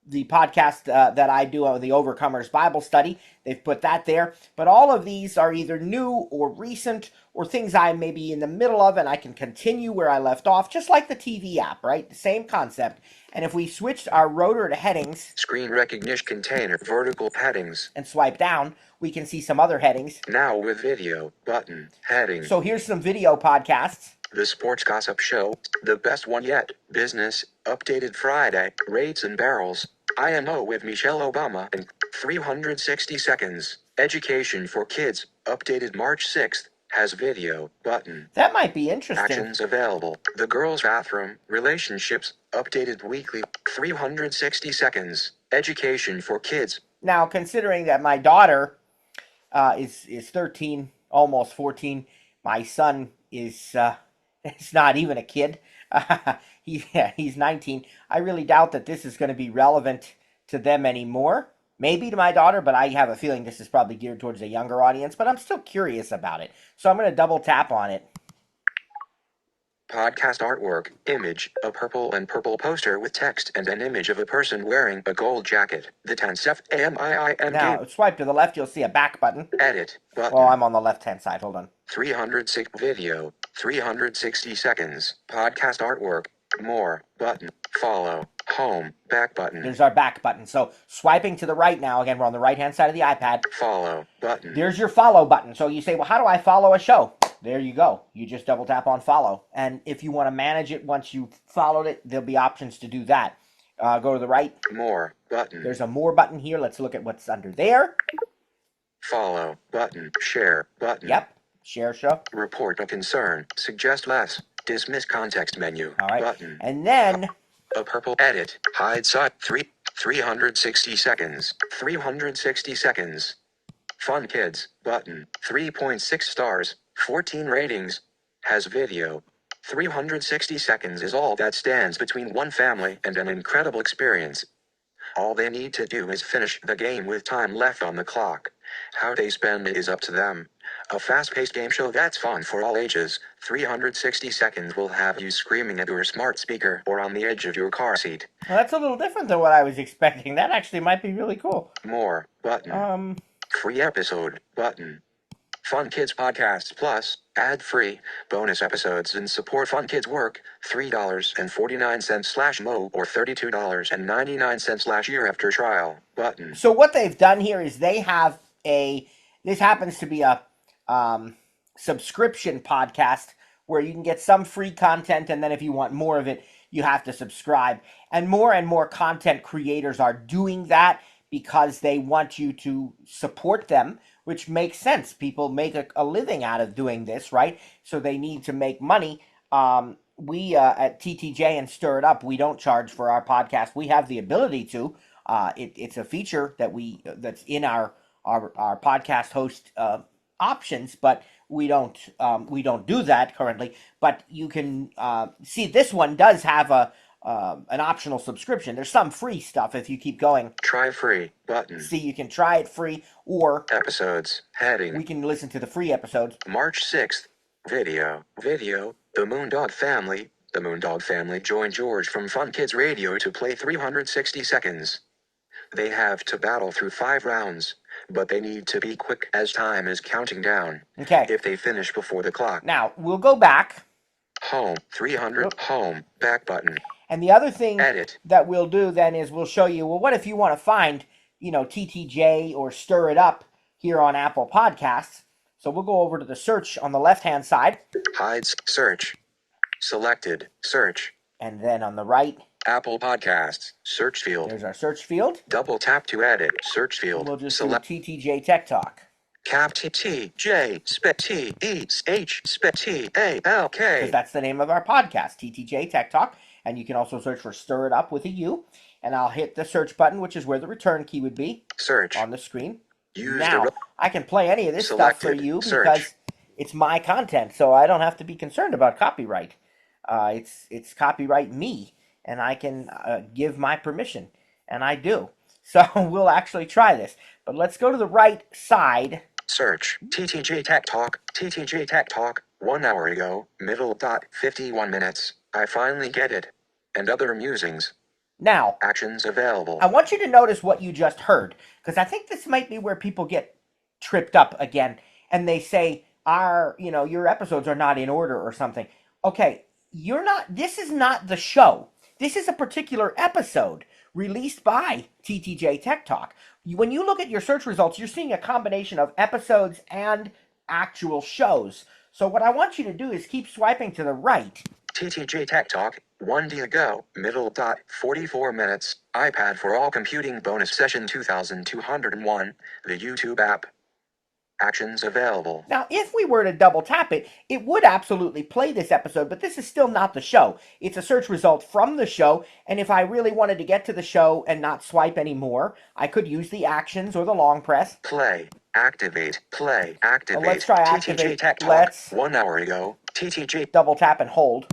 the podcast that I do of the Overcomers Bible Study. They've put that there. But all of these are either new or recent or things I may be in the middle of and I can continue where I left off, just like the TV app, right? The same concept. And if we switched our rotor to headings, Screen recognition container, vertical headings. and swipe down, we can see some other headings. Now with video, button, heading. So here's some video podcasts. The Sports Gossip Show, the best one yet. Business, updated Friday. Rates and Barrels. IMO with Michelle Obama and 360 seconds. Education for Kids, updated March 6th. Has video, button. That might be interesting. Actions available. The Girls' Bathroom, Relationships, updated weekly. 360 seconds. Education for Kids. Now, considering that my daughter is 13, almost 14, my son is it's not even a kid. He's 19. I really doubt that this is going to be relevant to them anymore. Maybe to my daughter, but I have a feeling this is probably geared towards a younger audience, but I'm still curious about it. So I'm going to double tap on it. Podcast artwork, image, a purple and purple poster with text and an image of a person wearing a gold jacket. The Tansef AMIIN. Now, swipe to the left, you'll see a back button. Edit, button. Oh, I'm on the left-hand side. Hold on. 306 video, 360 seconds. Podcast artwork, more, button, follow, home, back button. There's our back button. So swiping to the right now, again, we're on the right-hand side of the iPad. Follow, button. There's your follow button. So you say, well, how do I follow a show? There you go. You just double tap on follow. And if you want to manage it once you've followed it, there'll be options to do that. Go to the right. More, button. There's a more button here. Let's look at what's under there. Follow, button. Share, button. Yep. Share show. Report a concern. Suggest less. Dismiss context menu. All right. Button. And then A purple edit. Hide side. 360 seconds. 360 seconds. Fun Kids, button. 3.6 stars. 14 ratings. Has video. 360 seconds is all that stands between one family and an incredible experience. All they need to do is finish the game with time left on the clock. How they spend it is up to them. A fast-paced game show that's fun for all ages. 360 seconds will have you screaming at your smart speaker or on the edge of your car seat. well, that's a little different than what I was expecting. That actually might be really cool. More, button. Free episode, button. Fun Kids Podcasts Plus, ad-free, bonus episodes and support Fun Kids work, $3.49/mo or $32.99/year after trial, button. So what they've done here is they have this happens to be a subscription podcast where you can get some free content, and then if you want more of it, you have to subscribe. And more content creators are doing that because they want you to support them, which makes sense. People make a living out of doing this, right? So they need to make money. We at TTJ and Stir It Up, we don't charge for our podcast. We have the ability to. It's a feature that's in our podcast host options, but we don't do that currently. But you can see this one does have an optional subscription. There's some free stuff if you keep going. Try free, button. See, you can try it free, or Episodes, heading. we can listen to the free episodes. March 6th, video, The Moondog Family. The Moondog Family joined George from Fun Kids Radio to play 360 seconds. They have to battle through 5 rounds, but they need to be quick as time is counting down. Okay. If they finish before the clock. Now, we'll go back. Home, 300, home, back button. And the other thing Edit. that we'll do then is we'll show you, well, what if you want to find, TTJ or Stir It Up here on Apple Podcasts? So we'll go over to the search on the left-hand side. Hides, search. Selected, search. And then on the right, Apple Podcasts, search field. there's our search field. Double tap to edit, search field. We'll just Select do TTJ Tech Talk. cap TTJ spec TEH spec TALK. Because that's the name of our podcast, TTJ Tech Talk. And you can also search for Stir It Up with a U. And I'll hit the search button, which is where the return key would be Search. on the screen. Use Now, the I can play any of this stuff for Selected. you Search. because it's my content, so I don't have to be concerned about copyright. It's copyright me. and I can give my permission, and I do. So we'll actually try this. But let's go to the right side. Search TTJ Tech Talk, TTJ Tech Talk, 1 hour ago, middle dot 51 minutes. I finally get it. And other musings. Now, Actions available. I want you to notice what you just heard, because I think this might be where people get tripped up again, and they say, your episodes are not in order or something. Okay, this is not the show. This is a particular episode released by TTJ Tech Talk. When you look at your search results, you're seeing a combination of episodes and actual shows. So what I want you to do is keep swiping to the right. TTJ Tech Talk, 1D ago, middle dot 44 minutes, iPad for all computing bonus session 2201, the YouTube app. Actions available. Now, if we were to double tap it, it would absolutely play this episode, but this is still not the show. It's a search result from the show, and if I really wanted to get to the show and not swipe anymore, I could use the actions or the long press. Play, activate, play, activate. Well, let's try activate. TTJ Tech Talk, Let's 1 hour ago, TTJ. double tap and hold.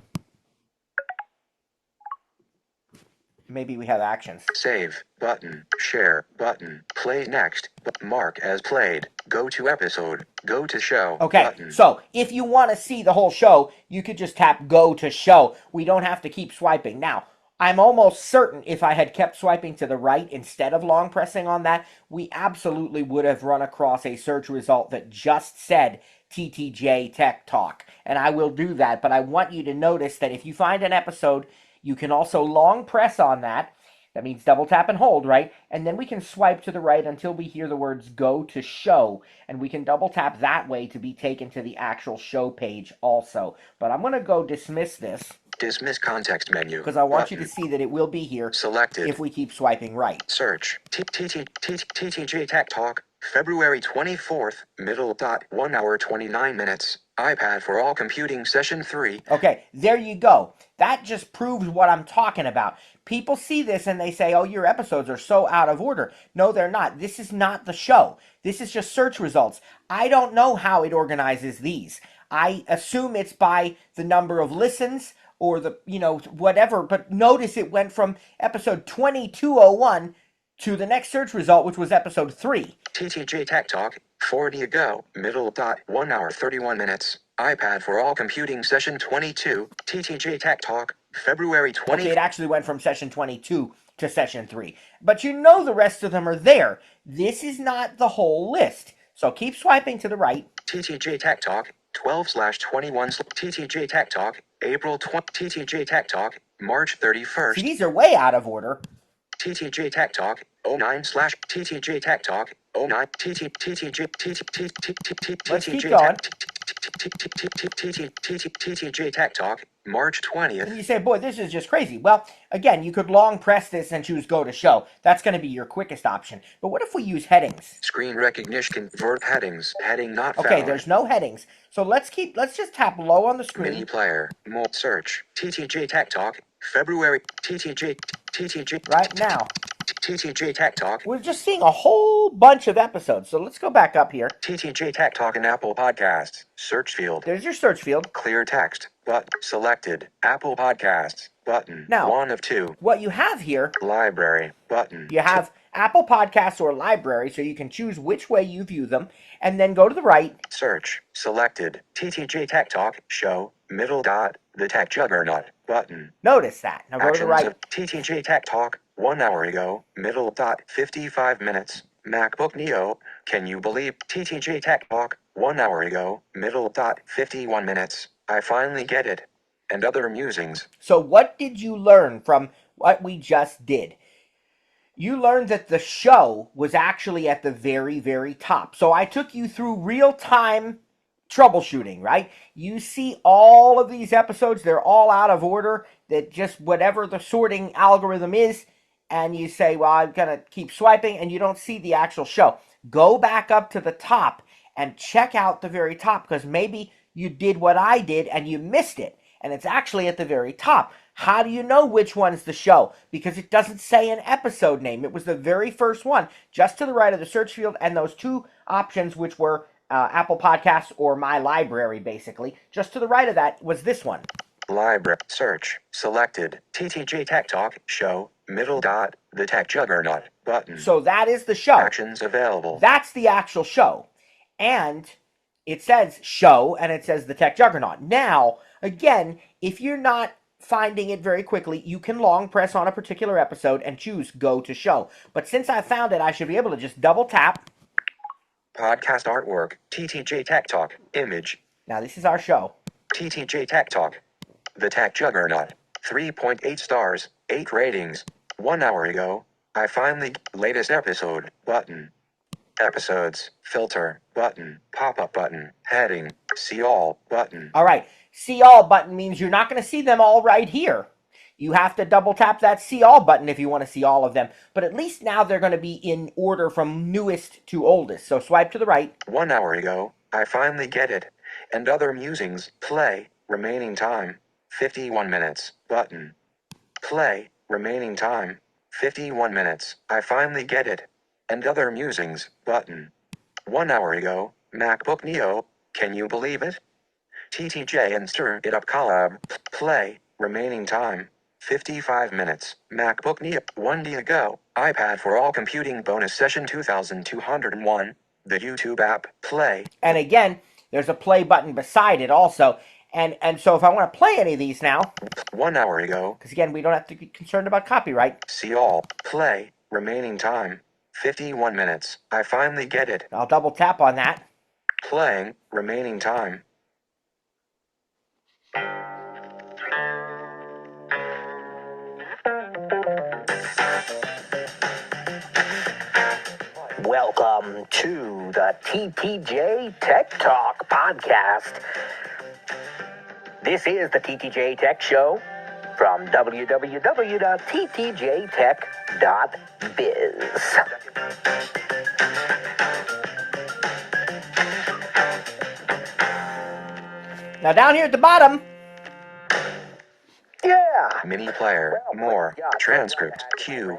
Maybe we have actions. Save, button, share, button, play next, mark as played, go to episode, go to show, Okay, button. So if you want to see the whole show, you could just tap go to show. We don't have to keep swiping. Now, I'm almost certain if I had kept swiping to the right instead of long pressing on that, we absolutely would have run across a search result that just said TTJ Tech Talk. And I will do that, but I want you to notice that if you find an episode, you can also long press on that. That means double tap and hold, right? And then we can swipe to the right until we hear the words go to show. And we can double tap that way to be taken to the actual show page also. But I'm going to go dismiss this. Dismiss context menu. Because I want you to see that it will be here. Selected. If we keep swiping right. Search. TTJ Tech Talk, February 24th, middle dot 1 hour 29 minutes. iPad for all computing session 3. Okay, there you go. That just proves what I'm talking about. People see this and they say, oh, your episodes are so out of order. No, they're not. This is not the show. This is just search results. I don't know how it organizes these. I assume it's by the number of listens or the, whatever. But notice it went from episode 2201 to the next search result, which was episode 3. TTJ Tech Talk, 40 ago, middle dot 1 hour 31 minutes. iPad for all computing session 22. TTJ Tech Talk, February 20. Okay, it actually went from session 22 to session 3. But the rest of them are there. This is not the whole list. So keep swiping to the right. TTJ Tech Talk, 12/21. TTJ Tech Talk, April 20. TTJ Tech Talk, March 31st. See, these are way out of order. TTJ Tech Talk, 09/TTJ Tech Talk, 09 Let's keep going. TTJ Tech Talk, March 20th. And you say, boy, this is just crazy. Well, again, you could long press this and choose go to show. That's going to be your quickest option. But what if we use headings? Screen recognition, convert headings, heading not found. Okay, there's no headings. So let's just tap low on the screen. Mini player, more search, TTJ Tech Talk, February, TTJ. Right now. TTJ Tech Talk. We're just seeing a whole bunch of episodes. So let's go back up here. TTJ Tech Talk and Apple Podcasts. Search field. There's your search field. Clear text. But selected. Apple Podcasts. Button. Now, 1 of 2. What you have here. Library. Button. You have Apple Podcasts or Library, so you can choose which way you view them. And then go to the right. Search. Selected. TTJ Tech Talk. Show. Middle dot. The Tech Juggernaut. Button. Notice that. Now go Actions to the right. Of TTJ Tech Talk. 1 hour ago. Middle dot. 55 minutes. MacBook Neo. Can you believe TTJ Tech Talk? 1 hour ago. Middle dot. 51 minutes. I finally get it. And other musings. So what did you learn from what we just did? You learned that the show was actually at the very, very top. So I took you through real-time troubleshooting, right? You see all of these episodes, they're all out of order, that just whatever the sorting algorithm is, and you say, well, I'm going to keep swiping, and you don't see the actual show. Go back up to the top and check out the very top, because maybe you did what I did and you missed it, and it's actually at the very top. How do you know which one's the show? Because it doesn't say an episode name. It was the very first one, just to the right of the search field, and those two options, which were Apple Podcasts or My Library, basically. Just to the right of that was this one. Library. Search. Selected. TTJ Tech Talk. Show. Middle dot. The Tech Juggernaut. Button. So that is the show. Actions available. That's the actual show. And it says show, and it says the Tech Juggernaut. Now, again, if you're not finding it very quickly, you can long press on a particular episode and choose go to show. But since I found it, I should be able to just double tap. Podcast artwork. TTJ Tech Talk. Image. Now, this is our show. TTJ Tech Talk. The Tech Juggernaut. 3.8 stars. 8 ratings. 1 hour ago. I finally. Latest episode. Button. Episodes. Filter. Button. Pop-up button. Heading. See all. Button. All right. See all button means you're not going to see them all right here. You have to double tap that see all button if you want to see all of them. But at least now they're going to be in order from newest to oldest. So swipe to the right. 1 hour ago. I finally get it. And other musings. Play. Remaining time. 51 minutes. Button. Play. Remaining time. 51 minutes. I finally get it. And other musings. Button. 1 hour ago. MacBook Neo. Can you believe it? TTJ and Stir It Up collab. Play. Remaining time. 55 minutes. MacBook Neo. 1 day ago. iPad for all computing bonus session 2201. The YouTube app. Play. And again, there's a play button beside it also. And so if I want to play any of these now, 1 hour ago. because again, we don't have to be concerned about copyright. See all. Play. Remaining time. 51 minutes. I finally get it. I'll double tap on that. Playing. Remaining time. Welcome to the TTJ Tech Talk podcast. This is the TTJ Tech Show from www.ttjtech.biz. Now down here at the bottom, Yeah. Mini player. More. Transcript. Q.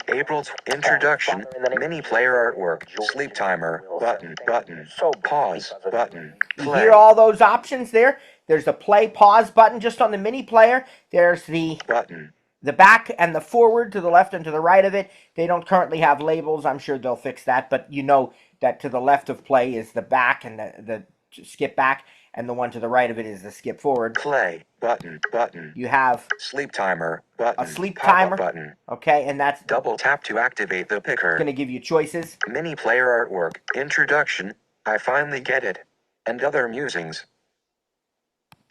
April's introduction. Mini player artwork. Sleep timer. Button. Button. Pause. Button. you Play. hear all those options there. There's the play pause button just on the mini player. There's the Button. back and the forward to the left and to the right of it. They don't currently have labels. I'm sure they'll fix that. But you know that to the left of play is the back and the skip back. And the one to the right of it is the skip forward. Play. Button. Button. You have Sleep timer. Button. a sleep Pop-up timer. button. Okay, and that's Double tap to activate the picker. going to give you choices. Mini player artwork. Introduction. I finally get it. And other musings.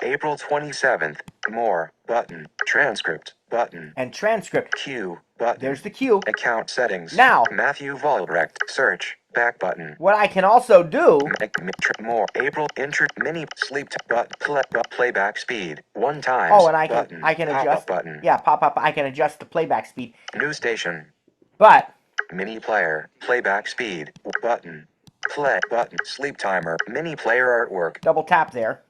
April 27th. More. Button. Transcript. Button. And transcript. Q. Button. There's the cue. Account settings. Now. Matthew Volbrecht. Search. Back button. What I can also do, More. April. Mini. Sleep. Playback speed. 1 time. oh, and I Button. can Pop-up adjust. button. Yeah, pop up. I can adjust the playback speed. New station. But Mini player. Playback speed. Button. Play. Button. Sleep timer. Mini player artwork. double tap there.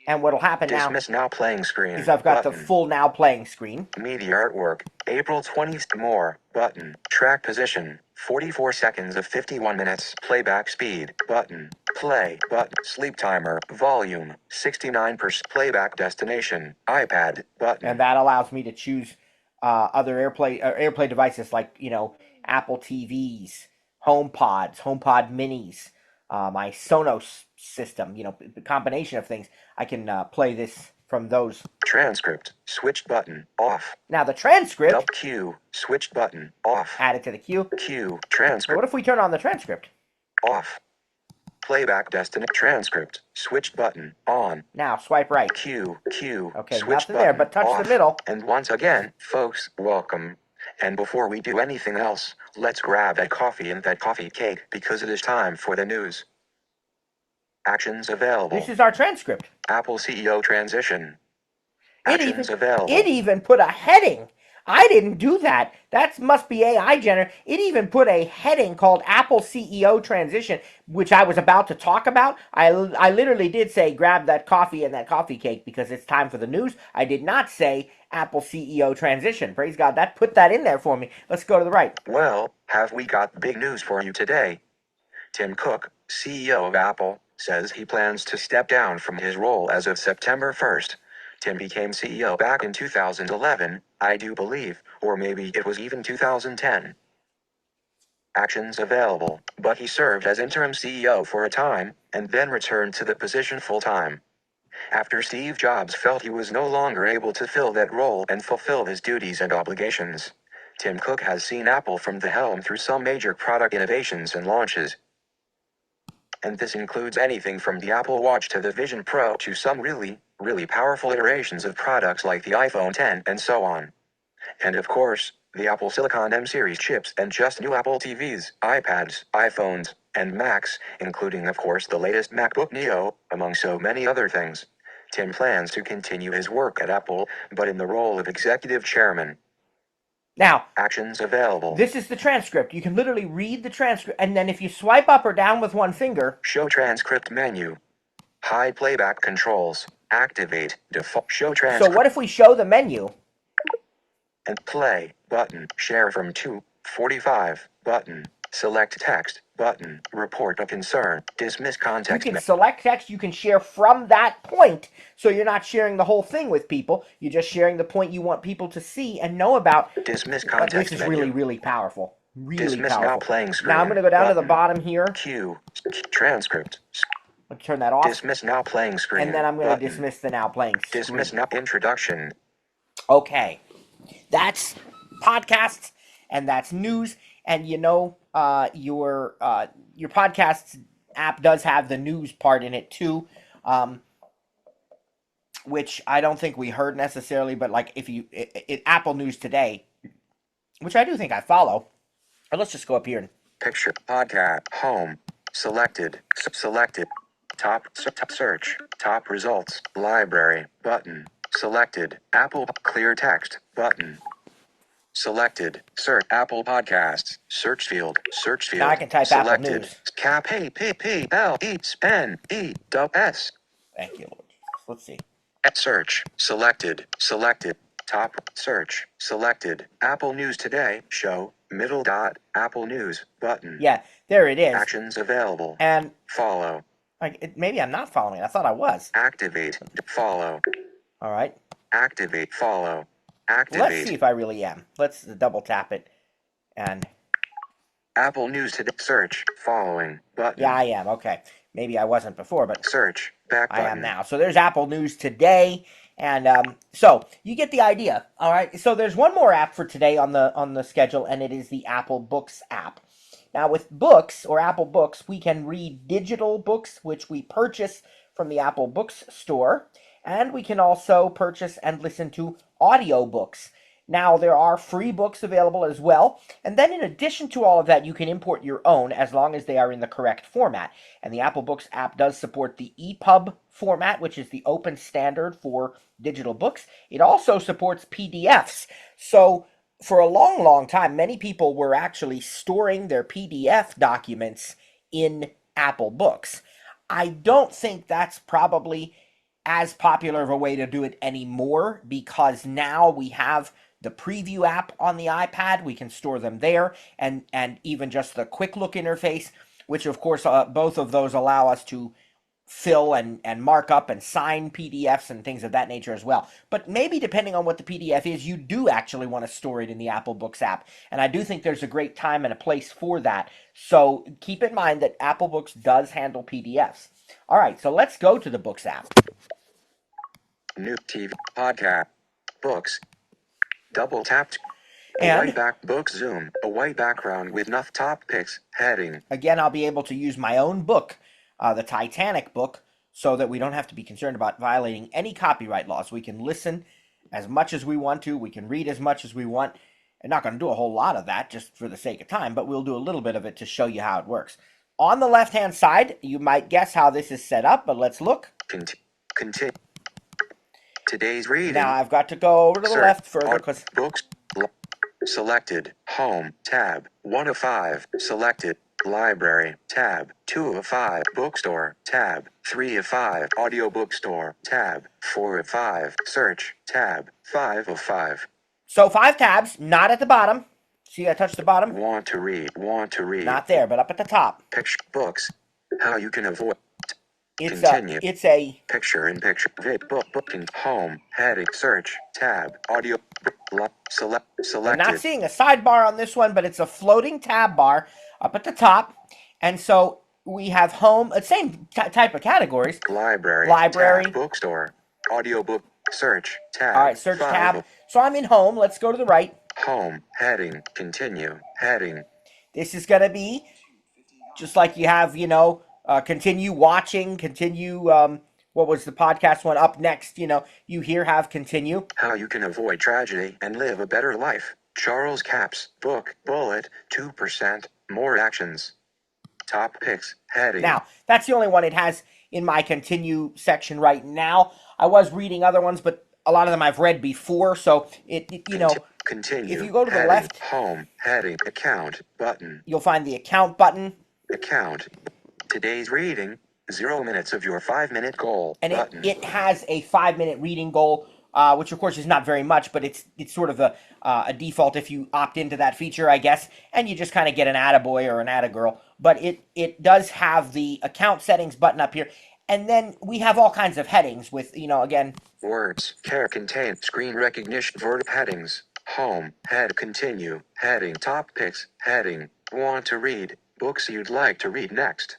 And what'll happen now Dismiss now playing screen. is I've got the Button. full now playing screen. Media artwork. April 20th. More. Button. Track position. 44 seconds of 51 minutes. Playback speed. Button. Play. Button. Sleep timer. Volume. 69%. Playback destination. iPad. Button. And that allows me to choose other AirPlay devices like, Apple TVs, HomePods, HomePod Minis, my Sonos system, the combination of things. I can play this from those. Transcript. Switched button. Off. Now the transcript, Q. Switched button. Off. add it to the queue. Q. So Transcript. what if we turn on the transcript? Off. Playback destination. Transcript. Switched button. On. Now swipe right. Q. Okay, Switched nothing there, button. but touch Off. the middle. And once again, folks, welcome. And before we do anything else, let's grab that coffee and that coffee cake because it is time for the news. Actions available. This is our transcript. Apple CEO transition. It Actions available. even put a heading. I didn't do that. That must be AI generated. It even put a heading called Apple CEO transition, which I was about to talk about. I literally did say grab that coffee and that coffee cake because it's time for the news. I did not say Apple CEO transition. Praise God, that put that in there for me. Let's go to the right. Well, have we got big news for you today? Tim Cook, CEO of Apple, says he plans to step down from his role as of September 1st. Tim became CEO back in 2011, I do believe, or maybe it was even 2010. Actions available, but he served as interim CEO for a time, and then returned to the position full-time. After Steve Jobs felt he was no longer able to fill that role and fulfill his duties and obligations. Tim Cook has seen Apple from the helm through some major product innovations and launches. And this includes anything from the Apple Watch to the Vision Pro to some really, really powerful iterations of products like the iPhone X and so on. And of course, the Apple Silicon M series chips and just new Apple TVs, iPads, iPhones, and Macs, including of course the latest MacBook Neo, among so many other things. Tim plans to continue his work at Apple, but in the role of executive chairman. Now, Actions available. this is the transcript. You can literally read the transcript, and then if you swipe up or down with one finger... Show transcript menu. Hide playback controls. Activate default show transcript. So what if we show the menu? And play button. Share from 245 button. Select text button. Report a concern. Dismiss You context. can select text. You can share from that point. So you're not sharing the whole thing with people. You're just sharing the point you want people to see and know about. Dismiss context. This is menu. really, really powerful. Really Dismiss powerful. now playing screen. Now I'm going to go down to the button. bottom here. Q. Transcript. I'll turn that off. Dismiss now playing screen. And then I'm going to button. dismiss the now playing screen. Dismiss now introduction. Okay. That's podcasts and that's news. And you know, your podcast app does have the news part in it too, which I don't think we heard necessarily. But like, if you Apple News Today, which I do think I follow. Or let's just go up here and Picture. Podcast. Home. Selected. Selected. Top search. Top results. Library. Button. Selected. Apple. Clear text. Button. Selected. Search. Apple Podcasts. Search field. Search field. now I can type Apple Selected. News. Cap A P P L E N E S. Thank you, Lord. Let's see. Search. Selected. Selected. Top. Search. Selected. Apple News Today. Show. Middle dot. Apple News. Button. Yeah, there it is. Actions available. And Follow. like, maybe I'm not following. I thought I was. Activate. Follow. All right. Activate. Follow. Let's Activate. see if I really am. Let's double tap it. And Apple News Today. Search. Following. Button. yeah, I am. Okay. Maybe I wasn't before, but Search. Back I button. am now. So there's Apple News Today. And so you get the idea. All right. So there's one more app for today on the schedule, and it is the Apple Books app. Now with books or Apple Books, we can read digital books, which we purchase from the Apple Books store. And we can also purchase and listen to audiobooks. Now, there are free books available as well. And then in addition to all of that, you can import your own as long as they are in the correct format. And the Apple Books app does support the EPUB format, which is the open standard for digital books. It also supports PDFs. So for a long, long time, many people were actually storing their PDF documents in Apple Books. I don't think that's probably as popular of a way to do it anymore, because now we have the preview app on the iPad. We can store them there, and even just the quick look interface, which of course both of those allow us to fill and mark up and sign PDFs and things of that nature as well. But maybe depending on what the PDF is, you do actually want to store it in the Apple Books app. And I do think there's a great time and a place for that. So keep in mind that Apple Books does handle PDFs. All right, so let's go to the Books app. New TV. Podcast. Books. Double tapped. And White back book zoom. A white background with enough top picks. Heading. again, I'll be able to use my own book, the Titanic book, so that we don't have to be concerned about violating any copyright laws. We can listen as much as we want to. We can read as much as we want. I'm not going to do a whole lot of that just for the sake of time, but we'll do a little bit of it to show you how it works. On the left-hand side, you might guess how this is set up, but let's look. Continue. Today's reading. Now I've got to go over to the Search. left further because Books. Selected. Home. Tab. 1 of 5. Selected. Library. Tab. 2 of 5. Bookstore. Tab. 3 of 5. Audiobook store. Tab. 4 of 5. Search. Tab. 5 of 5. so 5 tabs, not at the bottom. See, I touched the bottom. Want to read. Want to read. Not there, but up at the top. Picture books. How you can avoid. Continue. It's a Picture in picture. Vid book booking. Home. Heading. Search. Tab. Audio. Select. I'm Selected. not seeing a sidebar on this one, but it's a floating tab bar up at the top. And so we have home, same type of categories. Library. Library. Tab. Bookstore. Audiobook. Search. Tab. All right, search 5 tab. of So I'm in home. Let's go to the right. Home. Heading. Continue. Heading. This is going to be just like you have, continue watching, continue, what was the podcast one up next? You here have continue. How you can avoid tragedy and live a better life. Charles Capps. Book. Bullet. 2%. More actions. Top picks. Heading. Now, that's the only one it has in my continue section right now. I was reading other ones, but a lot of them I've read before, so Continue. if you go to the Heading. left, Home. Heading. Account. Button. you'll find the account button, Account. Today's reading. 0 minutes of your 5-minute goal. and Button. it has a 5-minute reading goal, which of course is not very much, but it's sort of a default if you opt into that feature, I guess, and you just kind of get an attaboy or an attagirl. But it does have the account settings button up here, and then we have all kinds of headings with, again, Words. Care contain. Screen recognition. Verb headings. Home. Head. Continue. Heading. Top picks. Heading. Want to read. Books you'd like to read next.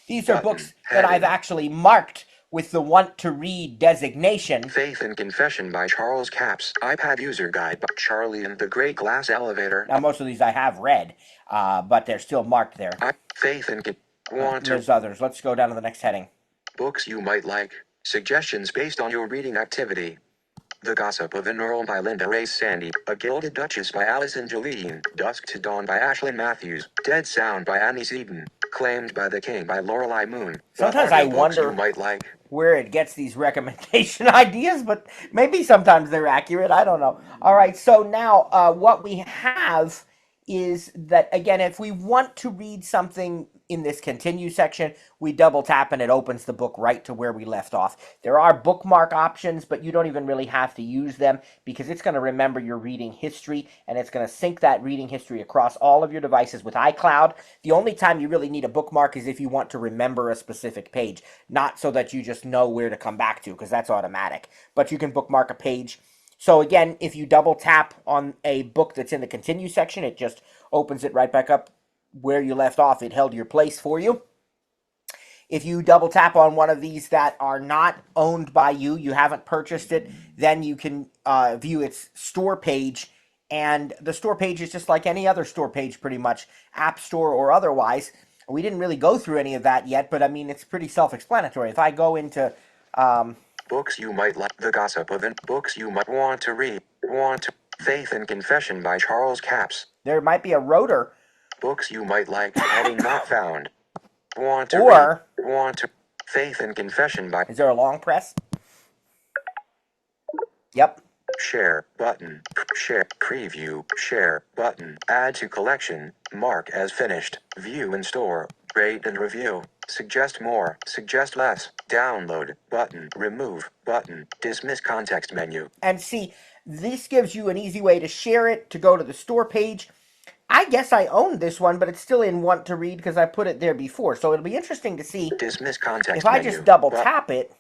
these are Button. books that I've Heading. actually marked with the want to read designation. Faith and Confession by Charles Capps. iPad User Guide by Charlie and the Great Glass Elevator. Now, most of these I have read, but they're still marked there. Faith and Want to There's others. Let's go down to the next heading. Books you might like. Suggestions based on your reading activity. The Gossip of an Earl by Linda Ray Sandy. A Gilded Duchess by Alison Jolene. Dusk to Dawn by Ashlyn Matthews. Dead Sound by Annie Seaton. Claimed by the King by Lorelei Moon. Sometimes What I audiobooks wonder you might like. where it gets these recommendation ideas, but maybe sometimes they're accurate. I don't know. All right, so now what we have is that, again, if we want to read something in this continue section, we double tap and it opens the book right to where we left off. There are bookmark options, but you don't even really have to use them because it's going to remember your reading history and it's going to sync that reading history across all of your devices with iCloud. The only time you really need a bookmark is if you want to remember a specific page, not so that you just know where to come back to, because that's automatic. But you can bookmark a page. So again, if you double tap on a book that's in the continue section, it just opens it right back up where you left off. It held your place for you. If you double tap on one of these that are not owned by you, you haven't purchased it, then you can view its store page. And the store page is just like any other store page, pretty much, App Store or otherwise. We didn't really go through any of that yet, but I mean, it's pretty self-explanatory. If I go into Books you might like. The Gossip of an Books you might want to read. Faith and Confession by Charles Capps. there might be a rotor, Books you might like. Heading not found. Want to or read. Want to. Faith and Confession by is there a long press? Yep. Share button. Share preview. Share button. Add to collection. Mark as finished. View and store. Rate and review. Suggest more. Suggest less. Download button. Remove button. Dismiss context menu. And see, this gives you an easy way to share it, to go to the store page. I guess I own this one, but it's still in want to read because I put it there before. So it'll be interesting to see Dismiss context if I menu. just double tap it.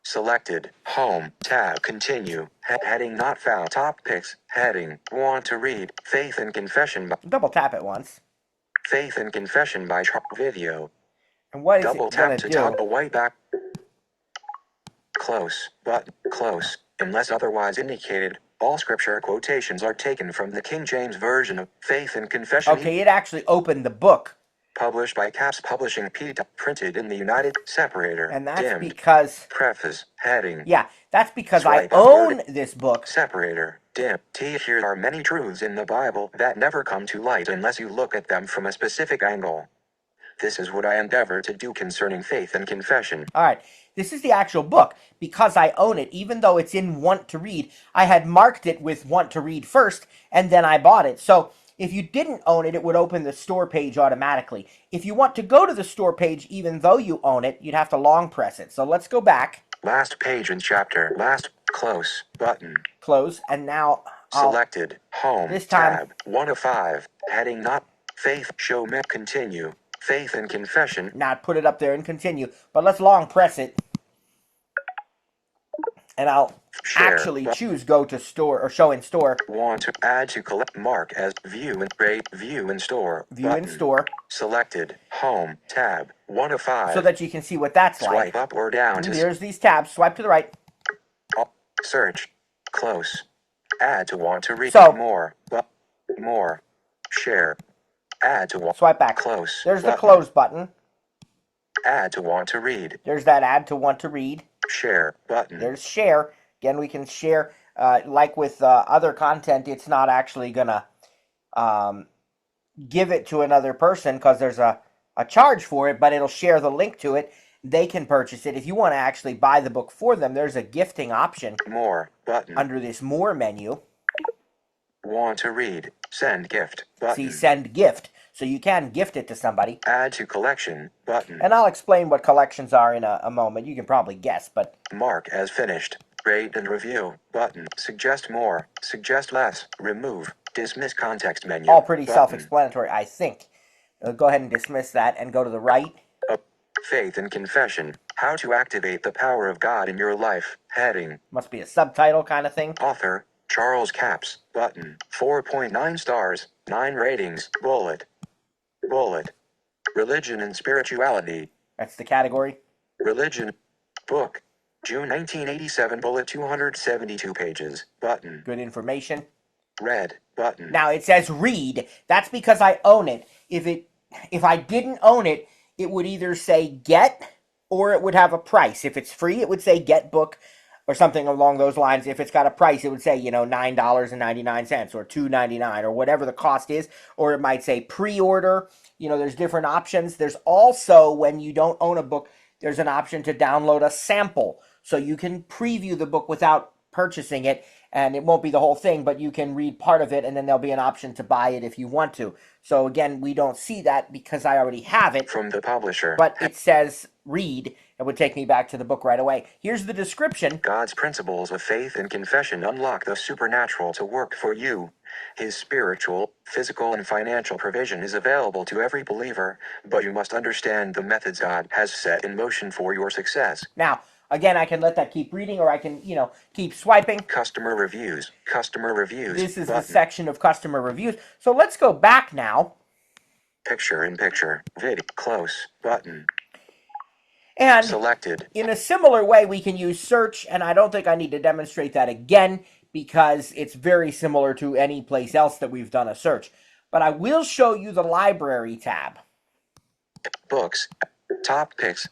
Selected. Home. Tab. Continue. Heading not found. Top picks. Heading. Want to read. Faith and Confession by Double tap it once. Faith and Confession by Video. And what is Double it tap going to to do? toggle white back. Close. Button. Close. Unless otherwise indicated, all scripture quotations are taken from the King James Version of Faith and Confession. Okay, it actually opened the book. Published by Capps Publishing P. Printed in the United Separator. And that's Dimmed. because, Preface. Heading. yeah, that's because I Swipe own upward. this book. Separator. Dim. Here are many truths in the Bible that never come to light unless you look at them from a specific angle. This is what I endeavor to do concerning faith and confession. All right, this is the actual book. Because I own it, even though it's in want to read, I had marked it with want to read first, and then I bought it. So if you didn't own it, it would open the store page automatically. If you want to go to the store page, even though you own it, you'd have to long press it. So let's go back. Last page in chapter. Last. Close. Button. Close. And now I'll... Selected. Home. This time- Tab. 1 of 5. Heading not. Faith. Show me. Continue. Faith and Confession. Now put it up there and continue. But let's long press it. And I'll actually choose go to store or show in store. Want to add to collect, mark as view and rate, view in store. View in store. Selected, home, tab, 1 of 5. So that you can see what that's like. Swipe up or down. There's these tabs. Swipe to the right. Search. Close. Add to want to read. So, more. More. Share. Add to want. Swipe back. Close. There's the close button. Add to want to read. There's that add to want to read. Share button. There's share. Again, we can share. Like with other content, it's not actually going to give it to another person because there's a charge for it, but it'll share the link to it. They can purchase it. If you want to actually buy the book for them, there's a gifting option. More button. Under this more menu. Want to read. Send gift button. See, send gift. So you can gift it to somebody. Add to collection button. And I'll explain what collections are in a moment. You can probably guess, but... Mark as finished. Rate and review button. Suggest more. Suggest less. Remove. Dismiss context menu. All pretty button. Self-explanatory, I think. Go ahead and dismiss that and go to the right. Faith and Confession. How to activate the power of God in your life. Heading. Must be a subtitle kind of thing. Author. Charles Capps. Button. 4.9 stars. 9 ratings. Bullet. Religion and Spirituality. That's the category. Religion. Book. June 1987. Bullet. 272 pages. Button. Good information. Read. Button. Now it says read. That's because I own it. If I didn't own it, it would either say get or it would have a price. If it's free, it would say get book or something along those lines. If it's got a price, it would say, $9.99 or $2.99 or whatever the cost is. Or it might say pre-order. There's different options. There's also, when you don't own a book, there's an option to download a sample. So you can preview the book without purchasing it. And it won't be the whole thing, but you can read part of it, and then there'll be an option to buy it if you want to. So again, we don't see that because I already have it. From the publisher. But it says read. It would take me back to the book right away. Here's the description. God's principles of faith and confession unlock the supernatural to work for you. His spiritual, physical, and financial provision is available to every believer, but you must understand the methods God has set in motion for your success. Now, again, I can let that keep reading, or I can, keep swiping. Customer reviews. Customer reviews. This is the section of customer reviews. So let's go back now. Picture in picture. Video. Close. Button. And selected. In a similar way, we can use search, and I don't think I need to demonstrate that again because it's very similar to any place else that we've done a search. But I will show you the library tab. Books. Top picks.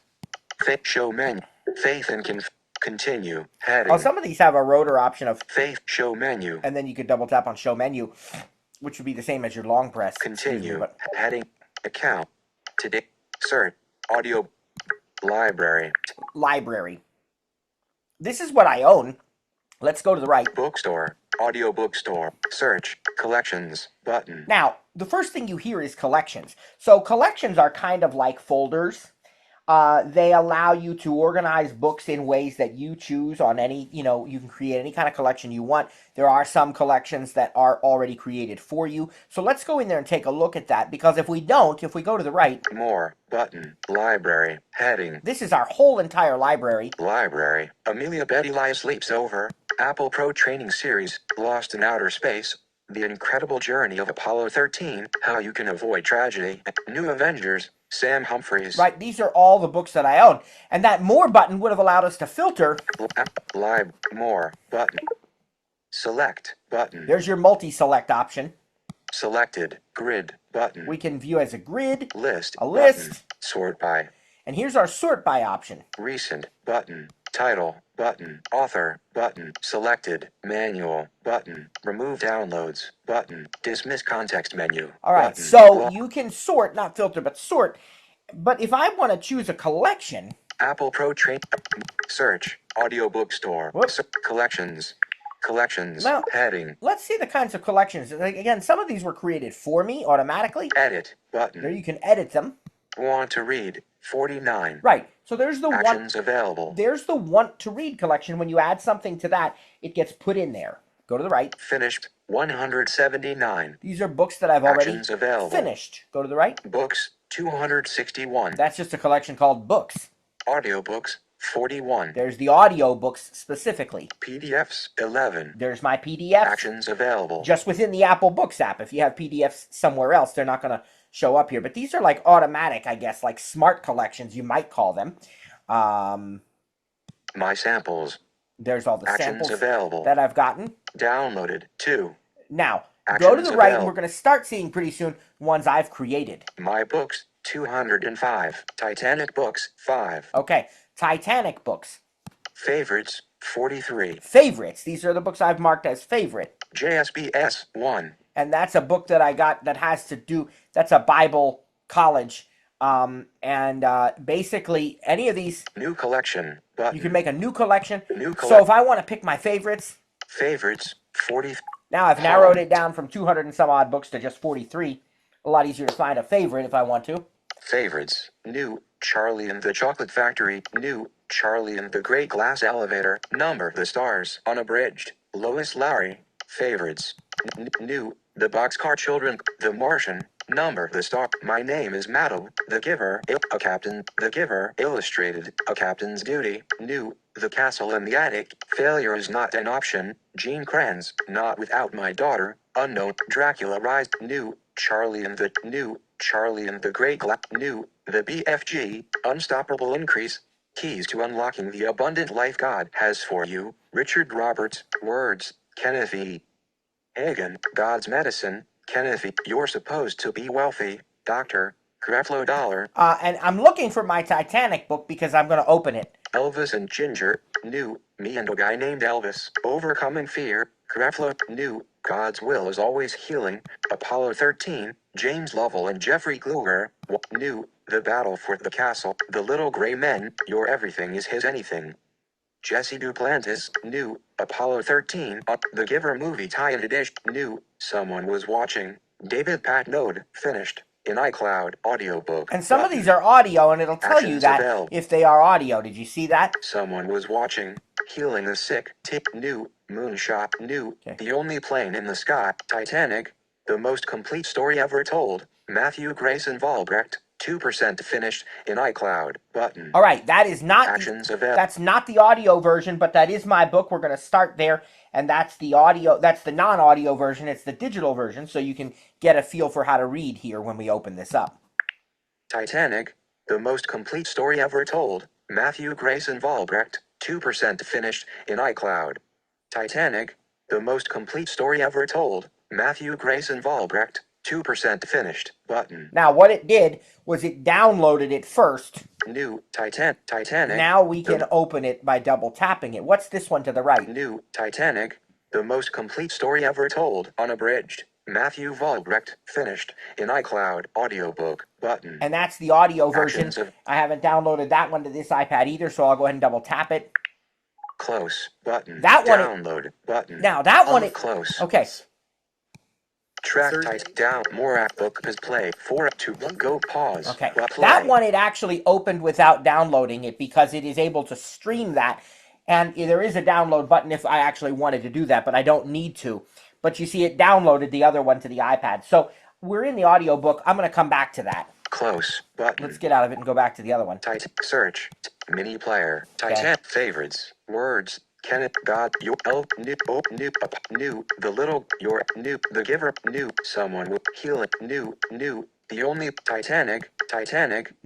Show menu. Faith and continue. Heading. Oh, some of these have a rotor option of faith show menu. And then you could double tap on show menu, which would be the same as your long press. Continue. Heading. Account. Today. Search. Audio. Library. This is what I own. Let's go to the right. Bookstore. Audio bookstore. Search. Collections. Button. Now, the first thing you hear is collections. So collections are kind of like folders. They allow you to organize books in ways that you choose on any, you can create any kind of collection you want. There are some collections that are already created for you. So let's go in there and take a look at that, because if we go to the right. More. Button. Library. Heading. This is our whole entire library. Library. Amelia Betty Lies Sleeps Over. Apple Pro Training Series. Lost in Outer Space. The Incredible Journey of Apollo 13. How You Can Avoid Tragedy. New Avengers. Sam Humphries. Right, these are all the books that I own. And that more button would have allowed us to filter. More button. Select button. There's your multi-select option. Selected. Grid button. We can view as a grid. List. A list. Button. Sort by. And here's our sort by option. Recent button. Title button. Author button. Selected. Manual button. Remove downloads button. Dismiss context menu. All right, button. so you can sort, not filter, but sort. But if I want to choose a collection. Apple Pro Train. Search. Audio bookstore. Collections. Now, heading. Let's see the kinds of collections. Again, some of these were created for me automatically. Edit button. There you can edit them. Want to read. 49. Right. So there's the actions available. There's the want to read collection. When you add something to that, it gets put in there. Go to the right. Finished. 179. These are books that I've already actions available. finished. Go to the right. Books. 261. That's just a collection called books. Audiobooks, 41. There's the audiobooks specifically. PDFs, 11. There's my PDFs. Actions available. Just within the Apple Books app. If you have PDFs somewhere else, they're not going to show up here. But these are like automatic, I guess, like smart collections, you might call them. My samples. There's all the Actions samples available. that I've gotten. Downloaded, 2. Now, Actions go to the right, and available. we're going to start seeing pretty soon ones I've created. My books, 205. Titanic books, 5. Okay, Titanic books. Favorites, 43. Favorites. These are the books I've marked as favorite. JSBS, 1. And that's a book that I got that has to do, that's a Bible college. Basically, any of these, New collection, button. you can make a new collection. New So if I want to pick my favorites, Favorites, 40. now I've narrowed it down from 200 and some odd books to just 43. A lot easier to find a favorite if I want to. Favorites, new, Charlie and the Chocolate Factory, new, Charlie and the Great Glass Elevator, number the stars, unabridged, Lois Lowry, favorites, new, The Boxcar Children, The Martian, number the star, My Name is Maddo, The Giver, A Captain, The Giver, illustrated, A Captain's Duty, new, The Castle in the Attic, Failure is Not an Option, Gene Kranz, Not Without My Daughter, unknown, Dracula Rise, new, Charlie and the Great Glass, new, The BFG, Unstoppable Increase, Keys to Unlocking the Abundant Life God Has for You, Richard Roberts, words, Kenneth E. Hagen, God's Medicine, Kenneth E. You're Supposed to Be Wealthy, Dr. Creflo Dollar, And I'm looking for my Titanic book because I'm going to open it. Elvis and Ginger, new, Me and a Guy Named Elvis, Overcoming Fear, Creflo, new, God's Will is Always Healing, Apollo 13, James Lovell and Jeffrey Kluger, new, The Battle for the Castle, The Little Gray Men, Your Everything is His Anything. Jesse Duplantis, new, Apollo 13, The Giver movie tie-in edition, new, Someone Was Watching, David Patnode, finished, in iCloud, audiobook. And some of these are audio, and it'll tell you Actions that available. if they are audio. Did you see that? Someone Was Watching, Healing the Sick, new, Moonshot, new, Okay. The Only Plane in the Sky, Titanic, The Most Complete Story Ever Told, Matthew Grayson Valbrecht, 2% finished, in iCloud, button. All right, that is not Actions available. that's not the audio version, but that is my book. We're going to start there, and that's the audio. That's the non-audio version. It's the digital version, so you can get a feel for how to read here when we open this up. Titanic, The Most Complete Story Ever Told, Matthew Grayson Valbrecht, 2% finished, in iCloud. Titanic, The Most Complete Story Ever Told, Matthew Grayson Valbrecht, 2% finished, button. Now, what it did was it downloaded it first. New, Titanic. Now we can open it by double tapping it. What's this one to the right? New, Titanic, The Most Complete Story Ever Told, unabridged, Matthew Valbrecht, finished, in iCloud, audiobook, button. And that's the audio version. Actions of- I haven't downloaded that one to this iPad either, so I'll go ahead and double tap it. Close, button. That one- Download, button. Now, that one... Close. Okay. Track tight down. More app book is play. 4 2 1 go pause. Okay. Play. That one it actually opened without downloading it because it is able to stream that. And there is a download button if I actually wanted to do that, but I don't need to. But you see it downloaded the other one to the iPad. So we're in the audiobook. I'm going to come back to that. Close button. Let's get out of it and go back to the other one. Tight search. Mini player. Titan favorites. Words. Kenneth God your new the little your new the giver new someone will heal it new the only Titanic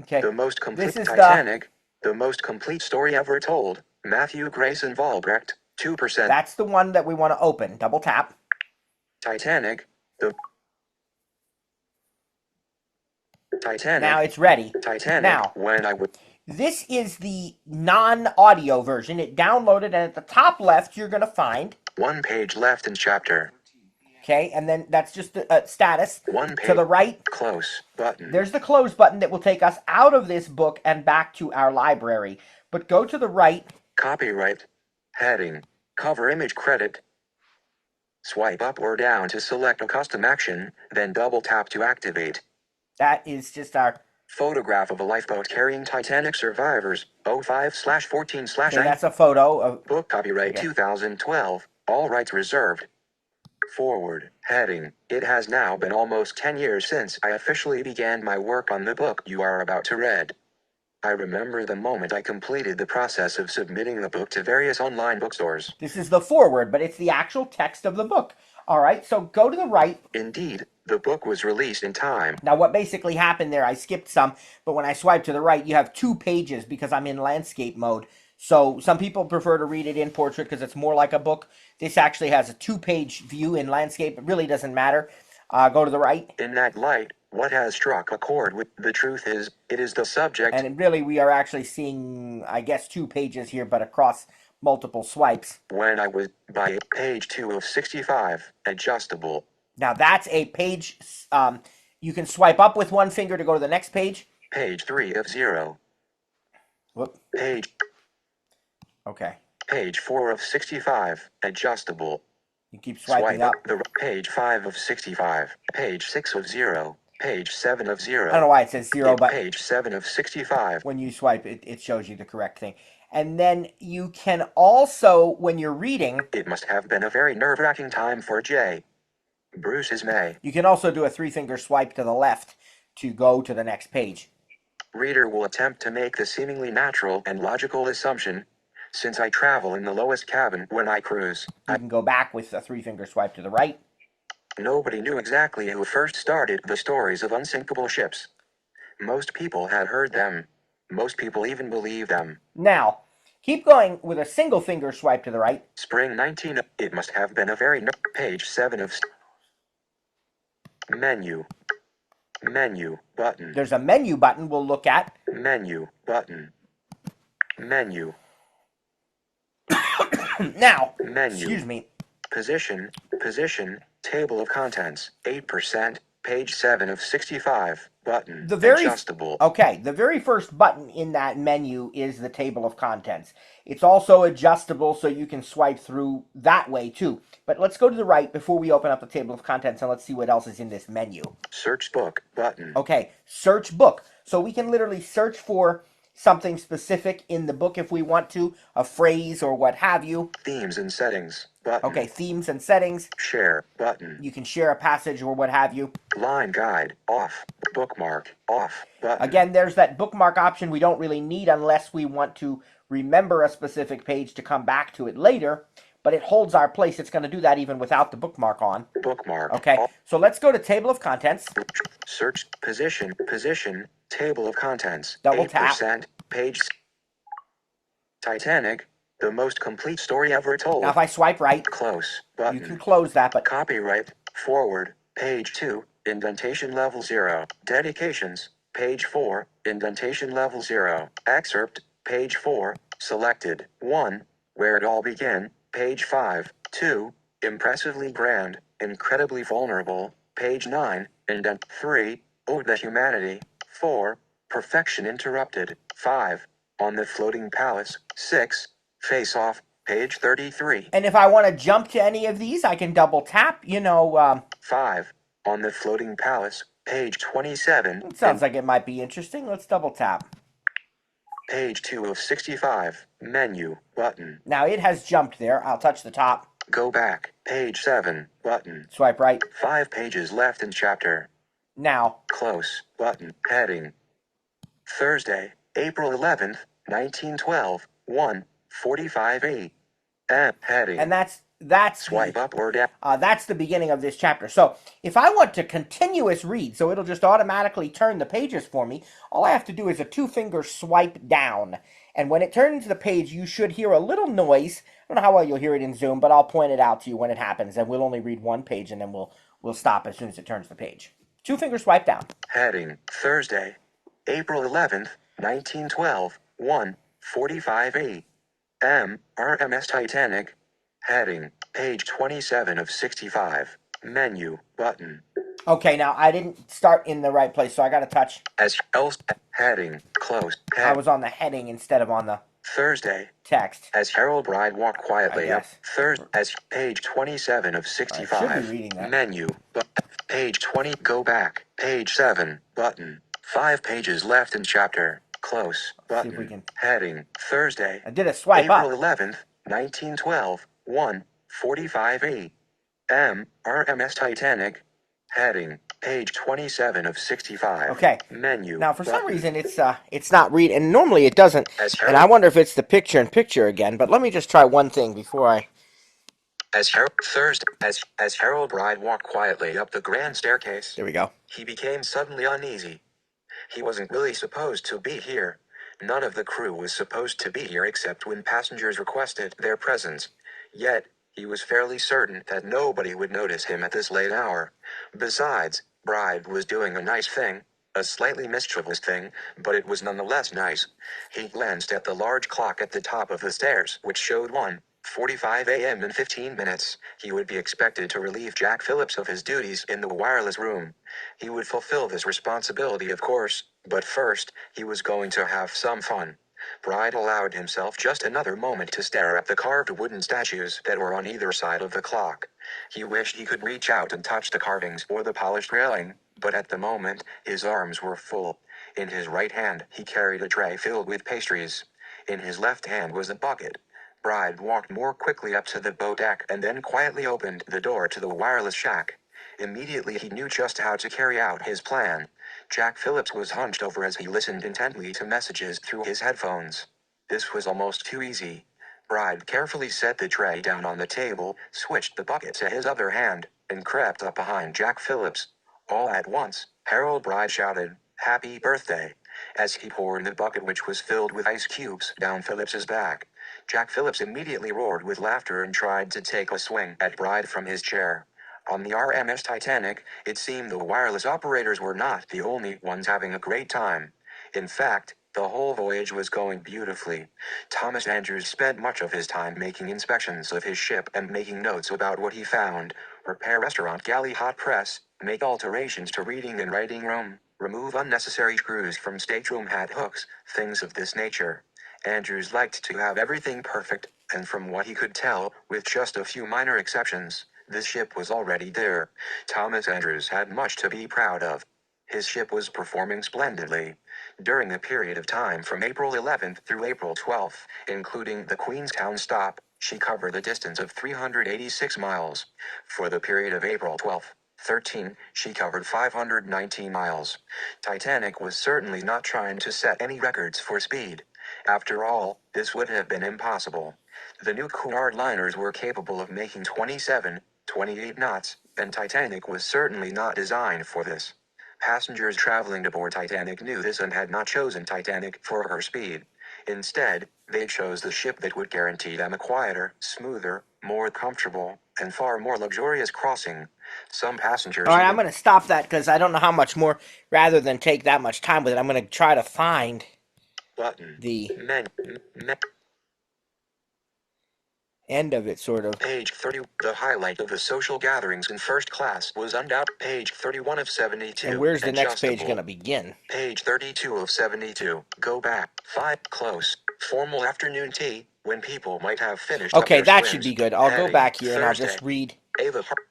Okay. the most complete This is Titanic the most complete story ever told Matthew Grayson Valbrecht 2%. That's the one that we want to open. Double tap. Titanic the Titanic Now it's ready. Titanic Now, when I would this is the non-audio version. It downloaded, and at the top left, you're going to find, one page left in chapter okay, and then that's just the status. one page To the right, close button there's the close button that will take us out of this book and back to our library. But go to the right. Copyright. Heading. Cover image credit. Swipe up or down to select a custom action, then double tap to activate. That is just our... Photograph of a lifeboat carrying Titanic survivors, 05/14/. Okay, that's a photo of... Book copyright Okay. 2012. All rights reserved. Forward. Heading. It has now been almost 10 years since I officially began my work on the book you are about to read. I remember the moment I completed the process of submitting the book to various online bookstores. This is the foreword, but it's the actual text of the book. All right, so go to the right. Indeed, the book was released in time. Now, what basically happened there, I skipped some, but when I swipe to the right, you have 2 pages because I'm in landscape mode. So some people prefer to read it in portrait because it's more like a book. This actually has a 2-page view in landscape. It really doesn't matter. Go to the right. In that light, what has struck a chord with the truth is, it is the subject. And really, we are actually seeing, I guess, 2 pages here, but across multiple swipes. When I was by page 2 of 65, adjustable. Now, that's a page. You can swipe up with 1 finger to go to the next page. Page 3 of 0. Whoop. Page. Okay. Page 4 of 65, adjustable. You keep swiping up. The page 5 of 65, page 6 of 0, page 7 of 0. I don't know why it says 0, but page 7 of 65. When you swipe, it shows you the correct thing. And then you can also, when you're reading, It must have been a very nerve-wracking time for J. Bruce's May. you can also do a 3-finger swipe to the left to go to the next page. Reader will attempt to make the seemingly natural and logical assumption, since I travel in the lowest cabin when I cruise. You can go back with a 3-finger swipe to the right. Nobody knew exactly who first started the stories of unsinkable ships. Most people had heard them. Most people even believed them. Now, keep going with a single finger swipe to the right. Spring 19. It must have been a very page 7 of menu. Menu button. There's a menu button we'll look at. Menu button. Menu. Now, Menu. excuse me. Position. Table of contents. 8%. Page 7 of 65. Button. Adjustable. Okay, the very first button in that menu is the table of contents. It's also adjustable, so you can swipe through that way too. But let's go to the right before we open up the table of contents and let's see what else is in this menu. Search book. Button. Okay, search book. So we can literally search for something specific in the book if we want to, a phrase or what have you. Themes and settings. Button. Okay, themes and settings. Share. Button. You can share a passage or what have you. Line guide. Off. Bookmark. Off. Button. Again, there's that bookmark option we don't really need unless we want to remember a specific page to come back to it later, but it holds our place. It's going to do that even without the bookmark on. Bookmark. Okay, so let's go to table of contents. Search. Position. Table of contents. Double 8%. tap. Page. Titanic. The most complete story ever told. Now if I swipe right, Close. Button. you can close that, but Copyright. Forward. Page 2. Indentation level 0. Dedications. Page 4. Indentation level 0. Excerpt. Page 4. Selected. 1. Where it all began. Page 5. 2. Impressively grand. Incredibly vulnerable. Page 9. Indent. 3. Ode to Humanity. 4. Perfection interrupted. 5. On the Floating Palace. 6. Face Off. Page 33. and if I want to jump to any of these, I can double tap. 5. On the Floating Palace. Page 27. It sounds like it might be interesting. Let's double tap. Page 2 of 65. Menu. Button. Now it has jumped there. I'll touch the top. Go back. Page 7. Button. Swipe right. 5 pages left in chapter. Now, Close. Button. Heading. Thursday, April 11th, 1912. 1:45 a.m. Heading. and that's Swipe up or down. that's the beginning of this chapter. So if I want to continuous read, so it'll just automatically turn the pages for me, all I have to do is a 2-finger swipe down. And when it turns the page, you should hear a little noise. I don't know how well you'll hear it in Zoom, but I'll point it out to you when it happens. And we'll only read 1 page, and then we'll stop as soon as it turns the page. 2-finger swipe down. Heading. Thursday, April 11th, 1912. 1:45 a.m. RMS Titanic. Heading. Page 27 of 65. Menu. Button. Okay, now I didn't start in the right place, so I got to touch. As else. Heading. Close. I was on the heading instead of on the Thursday. text. As Harold Bride walked quietly I up. guess. Thursday. As page 27 of 65. I should be reading that. Menu. Page 20. Go back. Page 7. Button. 5 pages left in chapter. Close. Button. See if we can- Heading. Thursday. I did a swipe April up. 11th, 1912. 1:45 a.m. RMS Titanic. Heading, page 27 of 65. Okay. Menu. Now, for some button. reason, it's not reading, and normally it doesn't. As And I wonder if it's the picture-in-picture again. But let me just try one thing before I. As Harold Bride walked quietly up the grand staircase, There we go. he became suddenly uneasy. He wasn't really supposed to be here. None of the crew was supposed to be here except when passengers requested their presence. Yet, he was fairly certain that nobody would notice him at this late hour. Besides, Bride was doing a nice thing. A slightly mischievous thing, but it was nonetheless nice. He glanced at the large clock at the top of the stairs, which showed 1:45 a.m. in 15 minutes. He would be expected to relieve Jack Phillips of his duties in the wireless room. He would fulfill this responsibility, of course, but first, he was going to have some fun. Bride allowed himself just another moment to stare at the carved wooden statues that were on either side of the clock. He wished he could reach out and touch the carvings or the polished railing, but at the moment, his arms were full. In his right hand, he carried a tray filled with pastries. In his left hand was a bucket. Bride walked more quickly up to the boat deck and then quietly opened the door to the wireless shack. Immediately he knew just how to carry out his plan. Jack Phillips was hunched over as he listened intently to messages through his headphones. This was almost too easy. Bride carefully set the tray down on the table, switched the bucket to his other hand, and crept up behind Jack Phillips. All at once, Harold Bride shouted, "Happy birthday," as he poured the bucket, which was filled with ice cubes, down Phillips's back. Jack Phillips immediately roared with laughter and tried to take a swing at Bride from his chair. On the RMS Titanic, it seemed the wireless operators were not the only ones having a great time. In fact, the whole voyage was going beautifully. Thomas Andrews spent much of his time making inspections of his ship and making notes about what he found, repair restaurant galley hot press, make alterations to reading and writing room, remove unnecessary screws from stateroom hat hooks, things of this nature. Andrews liked to have everything perfect, and from what he could tell, with just a few minor exceptions, this ship was already there. Thomas Andrews had much to be proud of. His ship was performing splendidly. During the period of time from April 11th through April 12th, including the Queenstown stop, she covered a distance of 386 miles. For the period of April 12th, 13, she covered 519 miles. Titanic was certainly not trying to set any records for speed. After all, this would have been impossible. The new Cunard liners were capable of making 27, 28 knots, and Titanic was certainly not designed for this. Passengers traveling aboard Titanic knew this and had not chosen Titanic for her speed. Instead, they chose the ship that would guarantee them a quieter, smoother, more comfortable, and far more luxurious crossing. Some passengers... All right, I'm going to stop that because I don't know how much more. Rather than take that much time with it, I'm going to try to find the end of it, sort of. Page 30. The highlight of the social gatherings in first class was undoubted. Page 31 of 72. And where's the next page going to begin? Page 32 of 72. Go back. 5. Close. Formal afternoon tea, when people might have finished up Okay, their that swims. should be good. I'll go back here and I'll Thursday. just read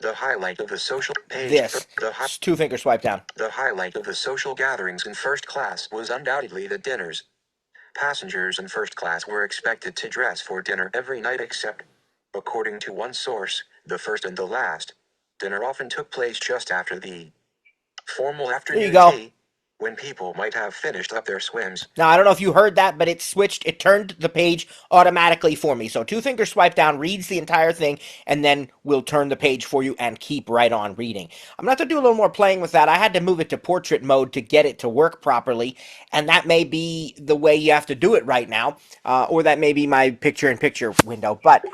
The highlight of the social page. this. Two-finger swipe down. The highlight of the social gatherings in first class was undoubtedly the dinners. Passengers in first class were expected to dress for dinner every night except, according to one source, the first and the last. Dinner often took place just after the formal afternoon tea, when people might have finished up their swims. Now, I don't know if you heard that, but it switched. It turned the page automatically for me. So two-finger swipe down reads the entire thing, and then we'll turn the page for you and keep right on reading. I'm going to have to do a little more playing with that. I had to move it to portrait mode to get it to work properly, and that may be the way you have to do it right now, or that may be my picture-in-picture window, but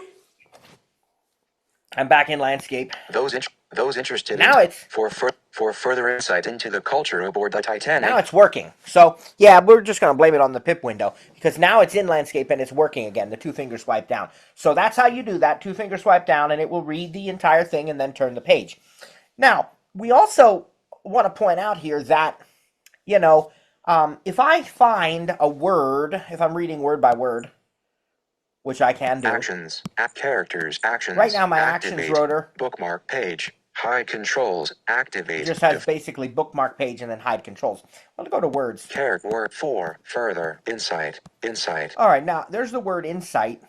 I'm back in landscape. Those interested now for further insight into the culture aboard the Titanic. Now it's working. So, yeah, we're just going to blame it on the pip window because now it's in landscape and it's working again, the two-finger swipe down. So that's how you do that, two-finger swipe down, and it will read the entire thing and then turn the page. Now, we also want to point out here that, you know, if I find a word, if I'm reading word by word, which I can do. Actions, characters, actions. Right now, my activate, actions rotor. Bookmark page. Hide controls. Activate. It just has basically bookmark page and then hide controls. I'll go to words. Character word 4. Further. Insight. Insight. All right, now there's the word insight.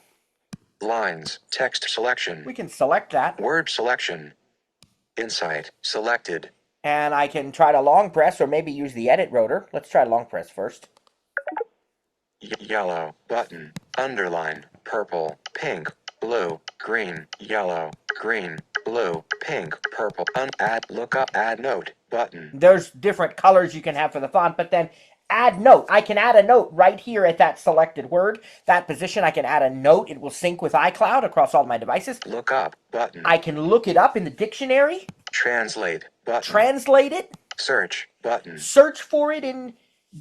Lines. Text selection. We can select that. Word selection. Insight. Selected. And I can try to long press or maybe use the edit rotor. Let's try long press first. Yellow. Button. Underline. Purple. Pink. Blue. Green. Yellow. Green. Blue. Pink. Purple. Add. Look up. Add note. Button. There's different colors you can have for the font, but then add note. I can add a note right here at that selected word. That position, I can add a note. It will sync with iCloud across all my devices. Look up. Button. I can look it up in the dictionary. Translate. Button. Translate it. Search. Button. Search for it in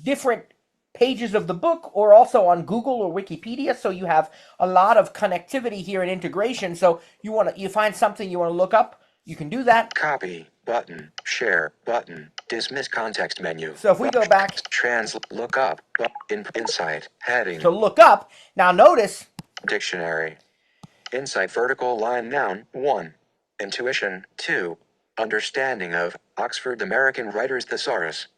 different pages of the book or also on Google or Wikipedia. So you have a lot of connectivity here and integration. So you find something you want to look up, you can do that. Copy. Button. Share. Button. Dismiss context menu. So if we go back. Look up. Insight. Heading. To look up. Now notice. Dictionary. Insight vertical line noun 1. Intuition 2. Understanding of Oxford American Writers Thesaurus.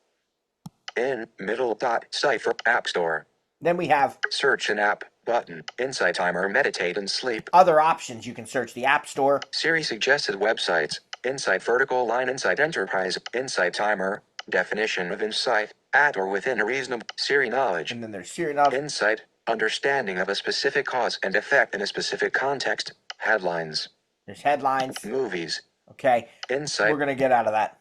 In middle dot cipher App Store. Then we have Search an app button. Insight timer meditate and sleep. other options. You can search the App Store. Siri suggested websites. Insight vertical line Insight Enterprise. Insight timer. Definition of insight. At or within a reasonable Siri knowledge. And then there's Siri knowledge. Insight. Understanding of a specific cause and effect in a specific context. Headlines. There's headlines. Movies. Okay. Insight. We're going to get out of that.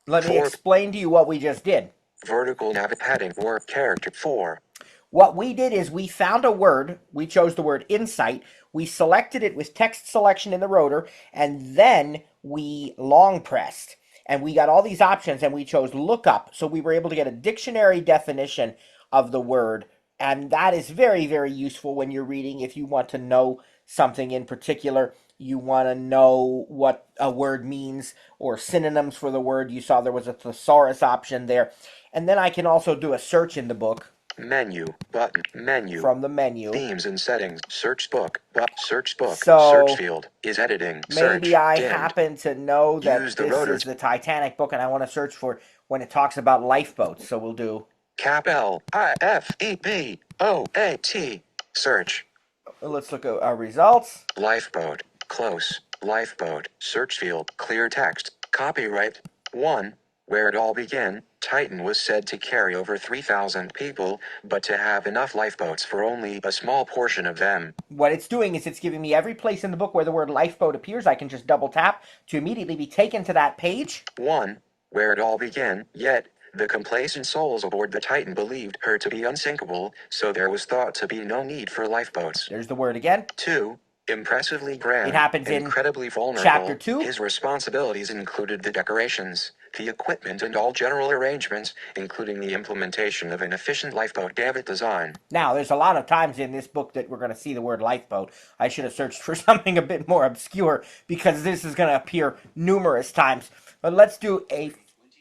Let me explain to you what we just did. Vertical nav heading or character 4. What we did is we found a word. We chose the word insight. We selected it with text selection in the rotor, and then we long pressed. And we got all these options, and we chose lookup. So we were able to get a dictionary definition of the word. And that is very, very useful when you're reading. If you want to know something in particular, you want to know what a word means or synonyms for the word. You saw there was a thesaurus option there. And then I can also do a search in the book. Menu, button, menu. From the menu. Themes and settings, search book, search book, So, search field, is editing, search, maybe I dimmed. happen to know that Use the this rotors. is the Titanic book and I want to search for when it talks about lifeboats. So we'll do, Cap Lifeboat, search, let's look at our results. lifeboat, close, lifeboat, search field, clear text, copyright, 1, where it all began. Titan was said to carry over 3,000 people, but to have enough lifeboats for only a small portion of them. What it's doing is it's giving me every place in the book where the word lifeboat appears. I can just double tap to immediately be taken to that page. 1, where it all began, yet the complacent souls aboard the Titan believed her to be unsinkable, so there was thought to be no need for lifeboats. There's the word again. 2, impressively grand, It happens in incredibly vulnerable. Chapter 2. His responsibilities included the decorations, the equipment and all general arrangements, including the implementation of an efficient lifeboat David design. Now, there's a lot of times in this book that we're going to see the word lifeboat. I should have searched for something a bit more obscure because this is going to appear numerous times. But let's do a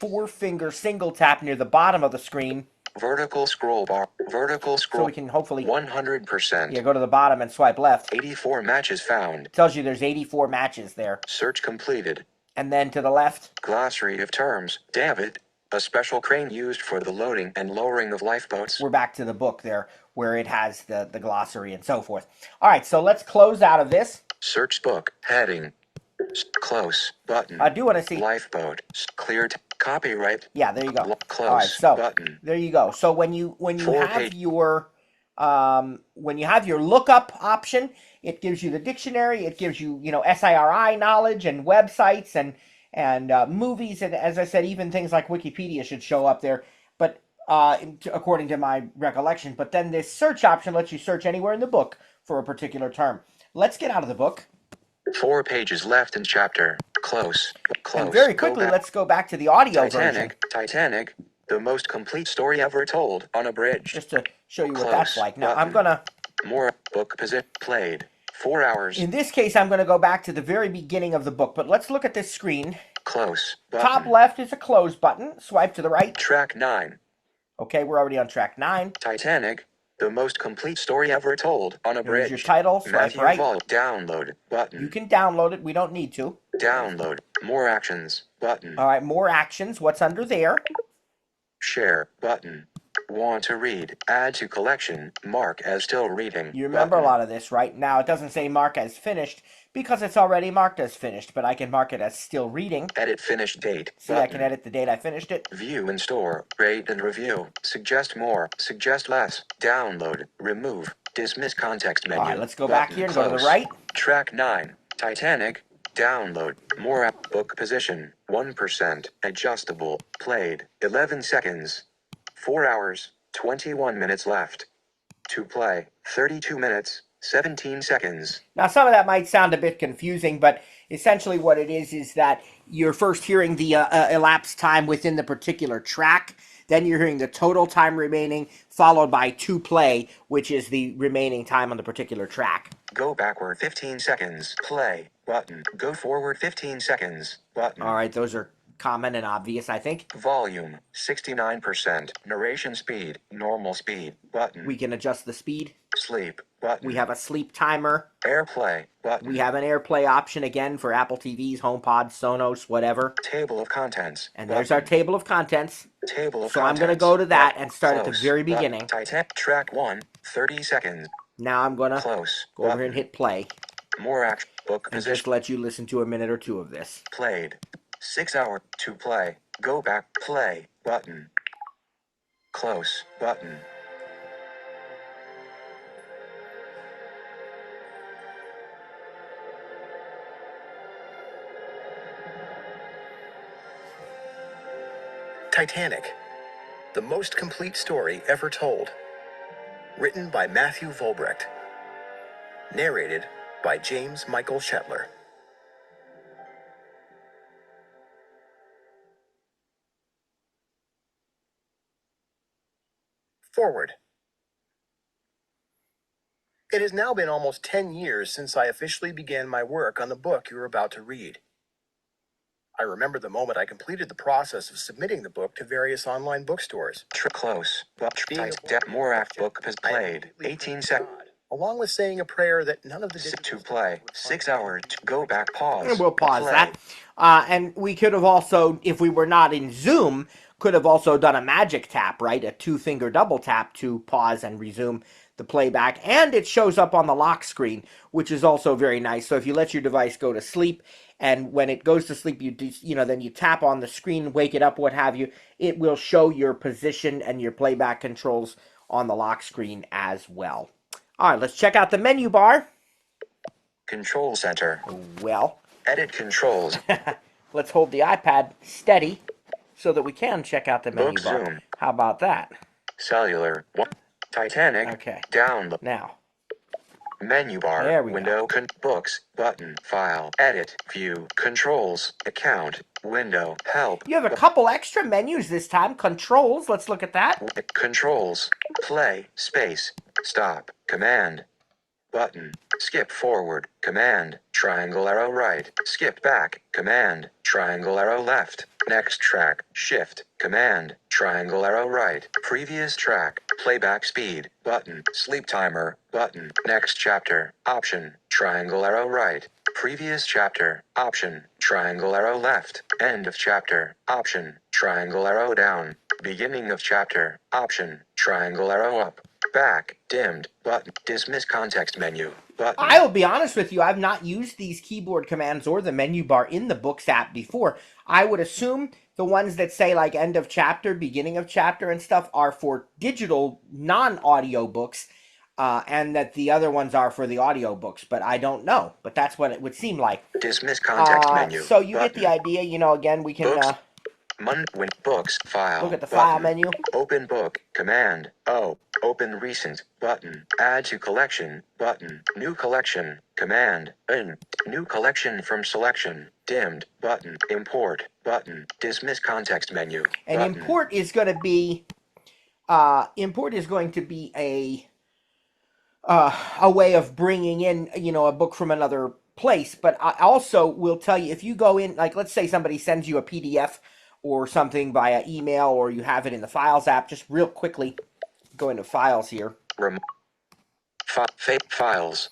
4-finger single tap near the bottom of the screen. Vertical scroll bar, vertical scroll. So we can hopefully 100%. go to the bottom and swipe left. 84 matches found. It tells you there's 84 matches there. Search completed. And then to the left. Glossary of terms. David, a special crane used for the loading and lowering of lifeboats. We're back to the book there where it has the glossary and so forth. All right, so let's close out of this. Search book. Heading. Close. Button. I do want to see. Lifeboat. Cleared. Copyright. Yeah, there you go. Close. All right, so button. there you go. So when you Full have page. your lookup option, it gives you the dictionary. It gives you SIRI knowledge and websites and movies, and as I said, even things like Wikipedia should show up there. But according to my recollection, but then this search option lets you search anywhere in the book for a particular term. Let's get out of the book. 4 pages left in chapter. Close. Close. And very Go quickly, back. let's go back to the audio version, Titanic, the most complete story ever told, unabridged. just to show you what Close that's like. Now, I'm button. gonna. More book position played. 4 hours. In this case, I'm going to go back to the very beginning of the book, but let's look at this screen. Close. Button. Top left is a close button. Swipe to the right. Track 9. Okay, we're already on track 9. Titanic, the most complete story ever told, unabridged. There's your title. Swipe Matthew right. Vault. Download. Button. You can download it. We don't need to. Download. More actions. Button. All right, more actions. What's under there? Share. Button. Want to read. Add to collection. Mark as still reading. You remember Button. a lot of this, right? Now, it doesn't say mark as finished because it's already marked as finished, but I can mark it as still reading. Edit finished date. See, Button. I can edit the date I finished it. View and store. Rate and review. Suggest more. Suggest less. Download. Remove. Dismiss context menu. All right, let's go back here and go to the Close. right. Track 9. Titanic. Download. More app. Book position. 1%. Adjustable. Played. 11 seconds. 4 hours. 21 minutes left. To play. 32 minutes. 17 seconds. Now, some of that might sound a bit confusing, but essentially what it is that you're first hearing the elapsed time within the particular track. Then you're hearing the total time remaining, followed by to play, which is the remaining time on the particular track. Go backward 15 seconds. Play. Button. Go forward 15 seconds. Button. All right, those are common and obvious, I think. Volume. 69%. Narration speed. Normal speed. Button. We can adjust the speed. Sleep. Button. We have a sleep timer. Airplay. Button. We have an AirPlay option again for Apple TVs, HomePod, Sonos, whatever. Table of contents. And there's our table of contents. Table of So I'm contents. going to go to that and start at Close. the very beginning. Titanic. Track 1. 30 seconds. Now I'm going to Close. go over here and hit play More action. Book and just position. let you listen to a minute or two of this. Played. 6 hour. To play. Go back. Play. Button. Close. Button. Titanic, the most complete story ever told. Written by Matthew Volbrecht. Narrated by James Michael Shetler. Forward. It has now been almost 10 years since I officially began my work on the book you are about to read. I remember the moment I completed the process of submitting the book to various online bookstores. Close. Being a Tight. More act. Book has I played. immediately 18 prayed to seconds. God, along with saying a prayer that none of the To play. 6 hours. Go back. Pause. And we'll pause Play. that. And we could have also, if we were not in Zoom, could have also done a magic tap, right? A 2-finger double tap to pause and resume the playback. And it shows up on the lock screen, which is also very nice. So if you let your device go to sleep, and when it goes to sleep, then you tap on the screen, wake it up, what have you, it will show your position and your playback controls on the lock screen as well. All right, let's check out the menu bar. Control center. Well, Edit controls. let's hold the iPad steady so that we can check out the menu Book bar. zoom. How about that? Cellular. Titanic. Okay. Download. Now, Menu bar. There we go. Window. Books. Button. File. Edit. View. Controls. Account. Window. Help. you have a couple extra menus this time. Controls, let's look at that. Controls. Play. Space. Stop. Command. Button. Skip forward. Command. Triangle arrow right. Skip back. Command. Triangle arrow left. Next track. Shift. Command. Triangle arrow right. Previous track. Playback speed. Button. Sleep timer. Button. Next chapter. Option. Triangle arrow right. Previous chapter. Option. Triangle arrow left. End of chapter. Option. Triangle arrow down. Beginning of chapter. Option. Triangle arrow up. Back. Dimmed. Button. Dismiss context menu. Button. I will be honest with you, I've not used these keyboard commands or the menu bar in the Books app before. I would assume the ones that say like end of chapter, beginning of chapter and stuff are for digital non-audio books, and that the other ones are for the audio books, but I don't know. But that's what it would seem like. Dismiss context menu. So you get Button. the idea, again, we can Books. Books. File. look at the Button. file menu. Open book. Command. O. Open recent. Button. Add to collection. Button. New collection. Command. N. New collection from selection. Dimmed. Button. Import. Button. Dismiss context menu. And Button. import is going to be a way of bringing in, a book from another place. But I also will tell you, if you go in, like let's say somebody sends you a PDF or something via email, or you have it in the Files app, just real quickly go into Files here. Files.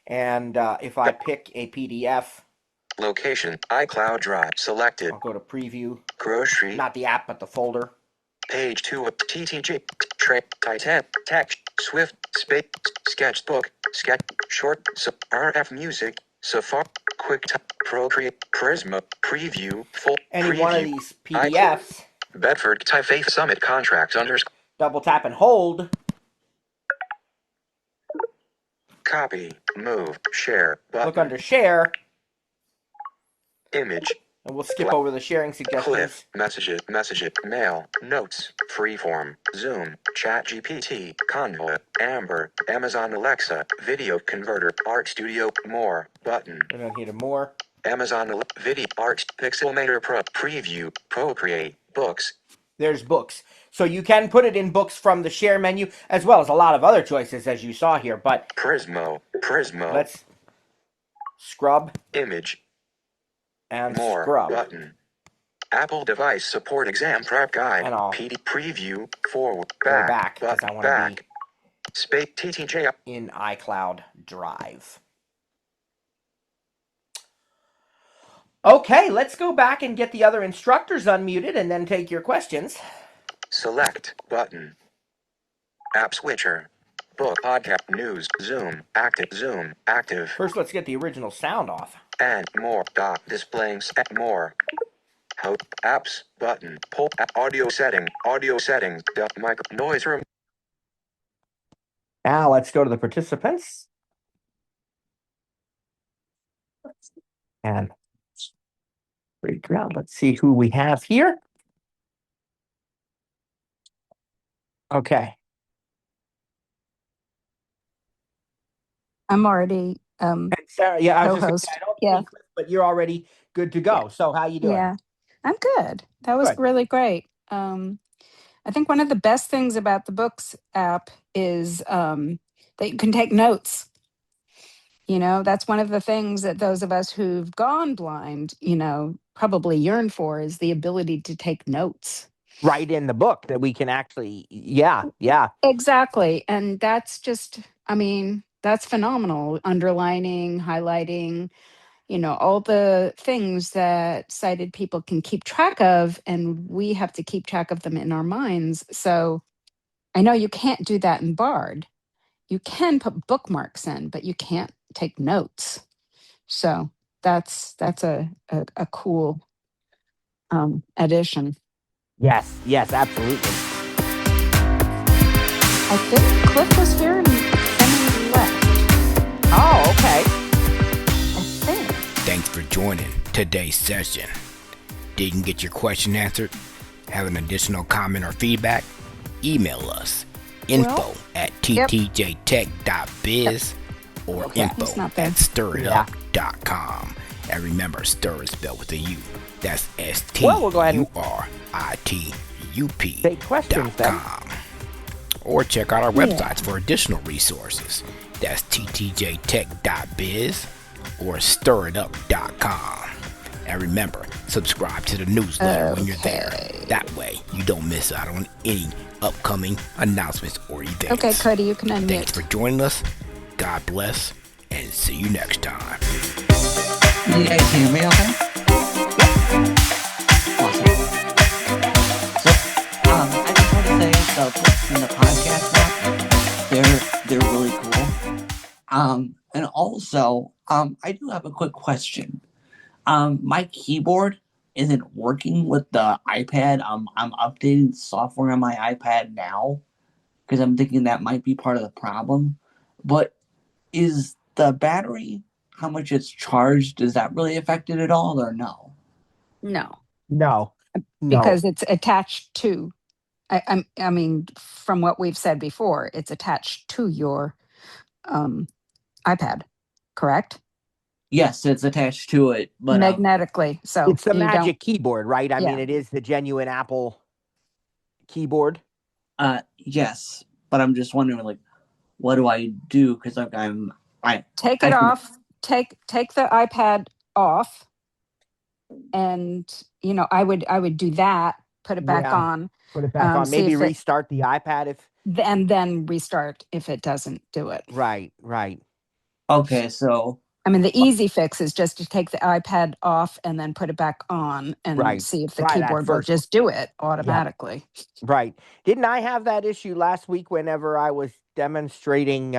And if I pick a PDF, Location. iCloud Drive. Selected. I'll go to Preview, Grocery. not the app, but the folder. Page 2 of TTJ. Titan, text, Swift, space, sketchbook, sketch, short, RF music, Safari, QuickTime, Procreate, Prisma, Preview, full, Any preview, one of these PDFs, Bedford Type Summit contracts double tap and hold. copy, move, share, button, Look under share, image, and we'll skip over the sharing suggestions. Cliff, messages, mail, notes, freeform, Zoom, Chat GPT, Convoy, Amber, Amazon Alexa, Video Converter, Art Studio, more, button, We're going here to more. Amazon Video, Art, Pixelmator Pro, Preview, Procreate, Books. There's books. So you can put it in books from the share menu, as well as a lot of other choices, as you saw here. But Prismo, let's scrub image, and more, scrub. button. Apple device support exam prep guide. And I'll PD preview, forward, go back, because I want to be space TTJ in iCloud Drive. Okay, let's go back and get the other instructors unmuted and then take your questions. Select button. App switcher. Book, podcast, news, Zoom, active. First, let's get the original sound off. And more. Displaying more. Apps button. Pull audio settings. Mic noise room. Now let's go to the participants. And let's see who we have here. Okay. I'm already And Sarah, yeah, I was just gonna co-host. say, I don't Yeah. see Cliff, but you're already good to go. Yeah. So how you doing? Yeah. I'm good. That was Good. really great. I think one of the best things about the Books app is that you can take notes. You know, that's one of the things that those of us who've gone blind, probably yearn for is the ability to take notes. Right in the book that we can actually, yeah. Exactly. And that's just, that's phenomenal. Underlining, highlighting, all the things that sighted people can keep track of, and we have to keep track of them in our minds. So I know you can't do that in Bard. You can put bookmarks in, but you can't take notes. So that's a cool addition. Yes, absolutely. I think Cliff was here and then he left. Oh, okay. I think. Thanks for joining today's session. Didn't get your question answered? Have an additional comment or feedback? Email us info@ttjtech.biz or info@stiritup.com. And remember, stir is spelled with a U. That's Well, we'll go ahead and take questions then. STURITUP.com. Or check out our websites for additional resources. That's ttjtech.biz or stiritup.com. And remember, subscribe to the newsletter when you're there. That way, you don't miss out on any upcoming announcements or events. Okay, Cody, you can unmute. Thanks for joining us. God bless, and see you next time. You guys hear me okay? Awesome. So, I just want to say the books in the podcast now, they're really cool. And also, I do have a quick question. My keyboard isn't working with the iPad. I'm updating the software on my iPad now because I'm thinking that might be part of the problem. But is the battery, how much it's charged, does that really affect it at all or no? No. Because it's attached to, I mean, from what we've said before, it's attached to your iPad, correct? Yes, it's attached to it, but magnetically. So it's the Magic Keyboard, right? I mean, it is the genuine Apple keyboard. Yes, but I'm just wondering, like, what do I do? Because like take it off. Take the iPad off, and I would do that. Put it back on. Put it back on. Maybe restart the iPad and then restart if it doesn't do it. Right. Okay, so I mean, the easy fix is just to take the iPad off and then put it back on and Right. see if the Try that keyboard will first. just do it automatically. Right. Didn't I have that issue last week whenever I was demonstrating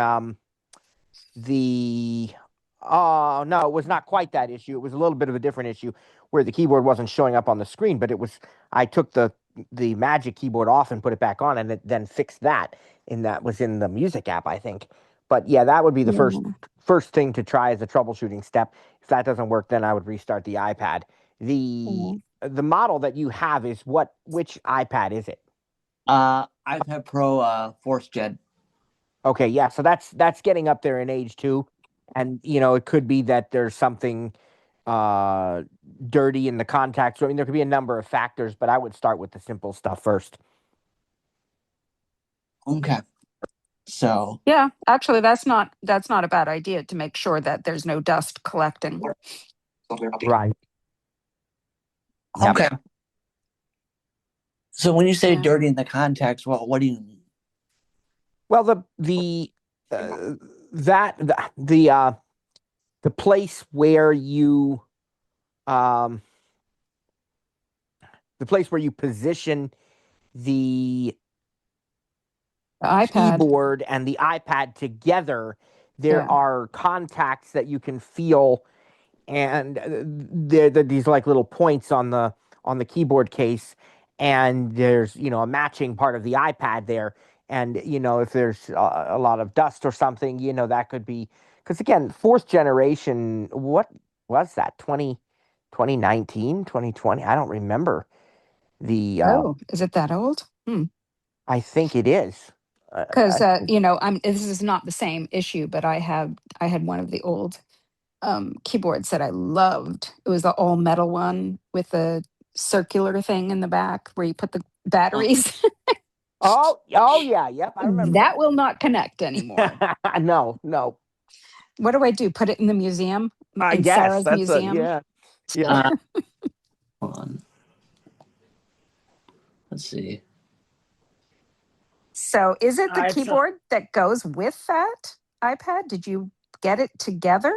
the oh no, it was not quite that issue. It was a little bit of a different issue where the keyboard wasn't showing up on the screen, but it was I took the Magic Keyboard off and put it back on and it then fixed that. And that was in the music app, I think. But yeah, that would be the first thing to try as a troubleshooting step. If that doesn't work, then I would restart the iPad. The model that you have is which iPad is it? iPad Pro 4th Gen. Okay, yeah, so that's getting up there in age too. And it could be that there's something dirty in the contacts. I mean, there could be a number of factors, but I would start with the simple stuff first. Okay. So Yeah, actually that's not a bad idea to make sure that there's no dust collecting. Right. okay. So when you say Yeah. dirty in the contacts, well, what do you mean? Well, the place where you position the iPad. keyboard and the iPad together, there are contacts that you can feel, and they're these like little points on the keyboard case, and there's a matching part of the iPad there, and if there's a lot of dust or something, that could be because again, 4th generation. What was that? 2019, 2020? I don't remember the. Is it that old? I think it is. Because this is not the same issue, but I had one of the old keyboards that I loved. It was the all metal one with the circular thing in the back where you put the batteries. Oh yeah, yep. I remember that will not connect anymore. No. What do I do? Put it in the museum? I in guess Sarah's that's museum? Yeah. Hold on. Let's see. So is it the keyboard that goes with that iPad? Did you get it together?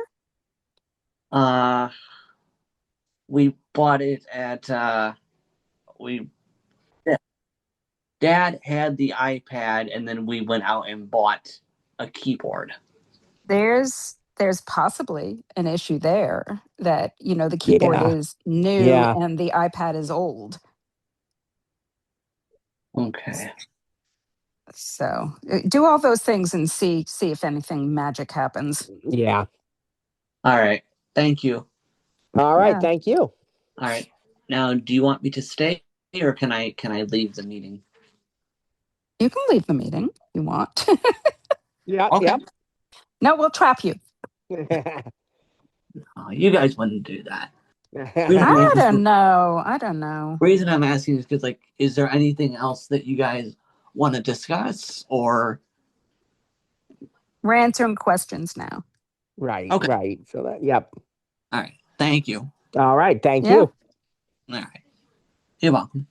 We bought it at Dad had the iPad and then we went out and bought a keyboard. There's possibly an issue there that the keyboard is new and the iPad is old. Okay. So do all those things and see if anything magic happens. Yeah. All right. Thank you. All right. Thank you. All right. Now, do you want me to stay or can I leave the meeting? You can leave the meeting if you want. Yeah. Okay. Yep. No, we'll trap you. Oh, you guys wouldn't do that. I don't know. The reason I'm asking is because, is there anything else that you guys want to discuss or? We're answering questions now. Right. Okay. Right. So that. Yep. All right. Thank you. All right. Thank you. All right. You're welcome.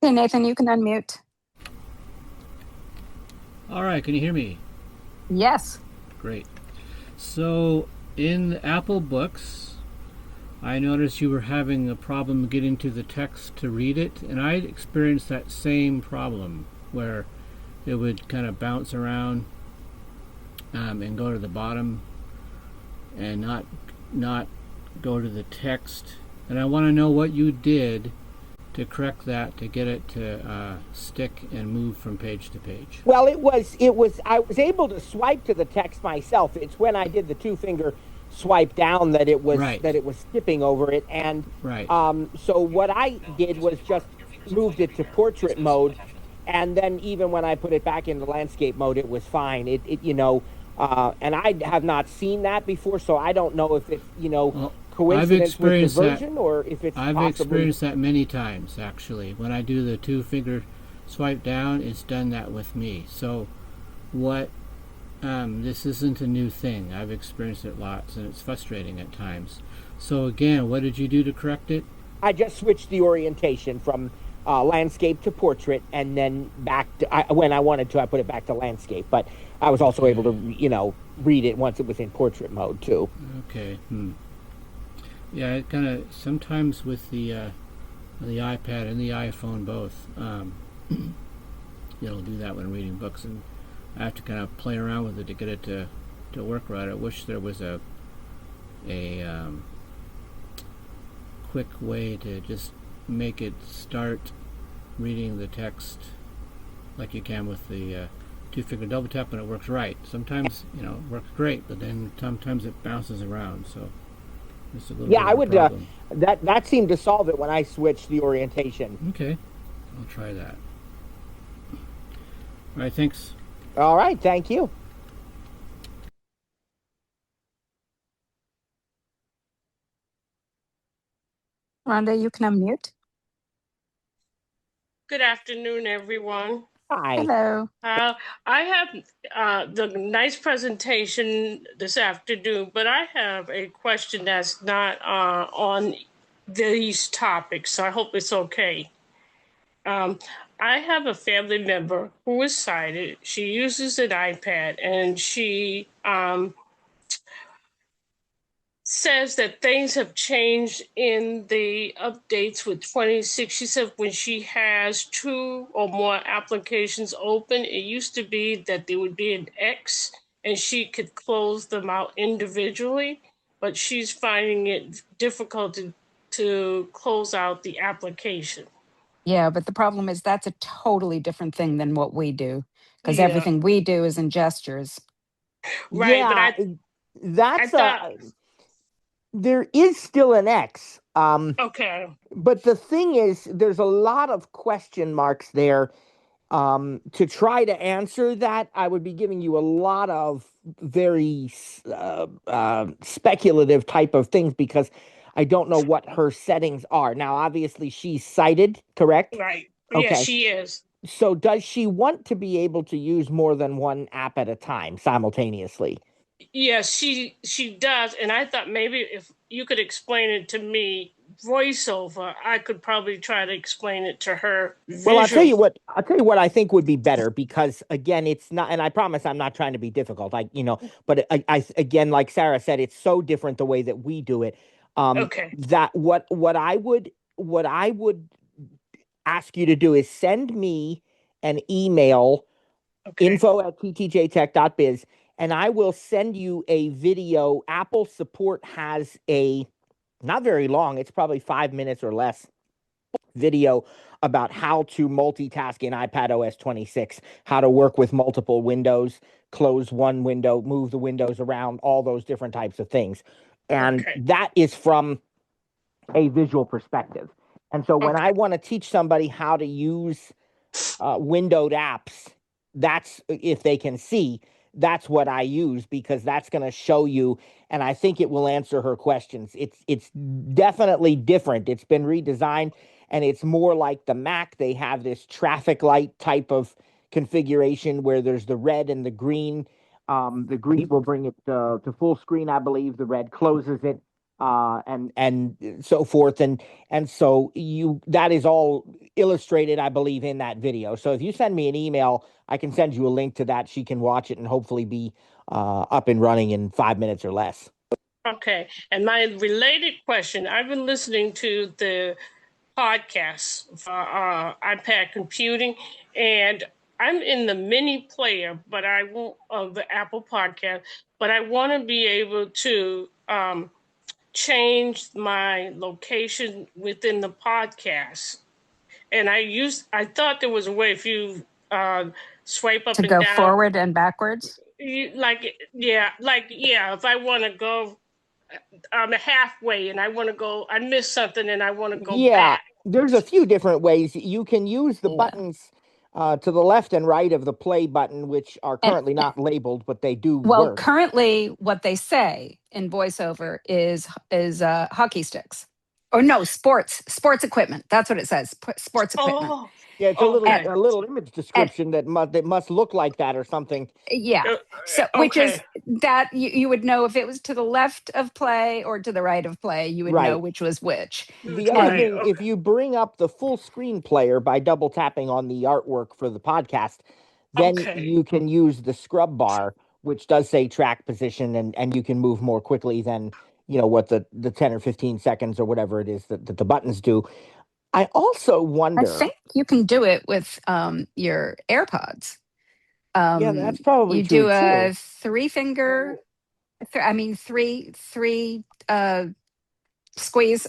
Okay, Nathan, you can unmute. All right, can you hear me? Yes. Great. So in the Apple Books, I noticed you were having a problem getting to the text to read it, and I experienced that same problem where it would kind of bounce around and go to the bottom and not go to the text. And I want to know what you did to correct that, to get it to stick and move from page to page. Well, it was. I was able to swipe to the text myself. It's when I did the 2-finger swipe down that it was skipping over it. And so what I did was just moved it to portrait mode, and then even when I put it back into landscape mode, it was fine. And I have not seen that before, so I don't know if it's coincidence with the version or if it's I've possibly... experienced that many times, actually. When I do the 2-finger swipe down, it's done that with me. So this isn't a new thing. I've experienced it lots, and it's frustrating at times. So again, what did you do to correct it? I just switched the orientation from landscape to portrait, and then when I wanted to, I put it back to landscape. But I was also able to, read it once it was in portrait mode too. Okay. Yeah, it kind of sometimes with the iPad and the iPhone both, it'll do that when reading books, and I have to kind of play around with it to get it to work right. I wish there was a quick way to just make it start reading the text like you can with the two-finger double tap, and it works right. Sometimes it works great, but then sometimes it bounces around. So it's a little Yeah, bit I of a would. problem. That seemed to solve it when I switched the orientation. Okay, I'll try that. All right, thanks. All right, thank you. Rhonda, you can unmute. Good afternoon, everyone. Hi. Hello. I have the nice presentation this afternoon, but I have a question that's not on these topics, so I hope it's okay. I have a family member who is sighted. She uses an iPad, and she says that things have changed in the updates with 26. She said when she has 2 or more applications open, it used to be that there would be an X and she could close them out individually, but she's finding it difficult to close out the application. Yeah, but the problem is that's a totally different thing than what we do, because Yeah, everything we do is in gestures. right. But Yeah, I that's thought, there is still an X. okay, But the thing is, there's a lot of question marks there. To try to answer that, I would be giving you a lot of very speculative type of things because I don't know what her settings are. Now, obviously, she's sighted, correct? right. Yeah, Okay. she is. So, does she want to be able to use more than one app at a time simultaneously? Yes, she does, and I thought maybe if you could explain it to me voiceover, I could probably try to explain it to her Well, I'll tell you visual. what. I'll tell you what I think would be better because again, it's not. And I promise I'm not trying to be difficult. But again, like Sarah said, it's so different the way that we do it. Okay, That what I would ask you to do is send me an email okay, info@ttjtech.biz, and I will send you a video. Apple support has a not very long. It's probably 5 minutes or less video about how to multitask in iPad OS 26, how to work with multiple windows, close one window, move the windows around, all those different types of things. And okay, that is from a visual perspective. And so when I okay, want to teach somebody how to use windowed apps, that's if they can see, that's what I use because that's going to show you, and I think it will answer her questions. It's definitely different. It's been redesigned, and it's more like the Mac. They have this traffic light type of configuration where there's the red and the green. The green will bring it to full screen, I believe. The red closes it, and so forth. And so that is all illustrated, I believe, in that video. So if you send me an email, I can send you a link to that. She can watch it and hopefully be up and running in 5 minutes or less. okay. And my related question, I've been listening to the podcasts for iPad computing, and I'm in the mini player, but I won't of the Apple podcast, but I want to be able to change my location within the podcast. And I thought there was a way if you swipe up To and go down, forward and backwards. yeah, if I want to go halfway and I want to go, I missed something and I want to go Yeah, back. there's a few different ways. You can use the Yeah. buttons to the left and right of the play button, which are And, currently not labeled, but they do well, work. currently what they say in voiceover is hockey sticks. Oh no, sports equipment. That's what it says. Sports equipment. Oh, Yeah, it's And, okay. a little image and description that must look like that or something. yeah. Uh, So which is okay. that you would know if it was to the left of play or to the right of play, you would know Right. which was which. The other And Right. thing, if Okay. you bring up the full screen player by double tapping on the artwork for the podcast, then Okay. you can use the scrub bar, which does say track position, and you can move more quickly than what the 10 or 15 seconds or whatever it is that the buttons do. I also I wonder. think you can do it with your AirPods. Yeah, that's probably You true do too. a three finger, three squeeze,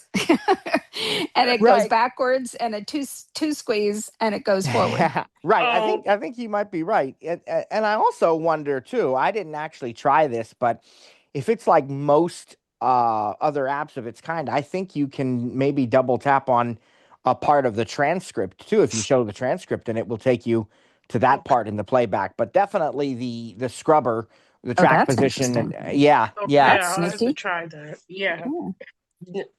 and it goes Right. backwards, and a two squeeze, and it goes forward. Right. Oh, I think you might be right. And I also wonder too. I didn't actually try this, but if it's like most other apps of its kind, I think you can maybe double tap on a part of the transcript too. If you show the transcript, and it will take you to that okay. part in the playback. But definitely the scrubber, the Oh, track that's position, and interesting. yeah, yeah. Okay. That's I'll have to sneaky. try that. Yeah.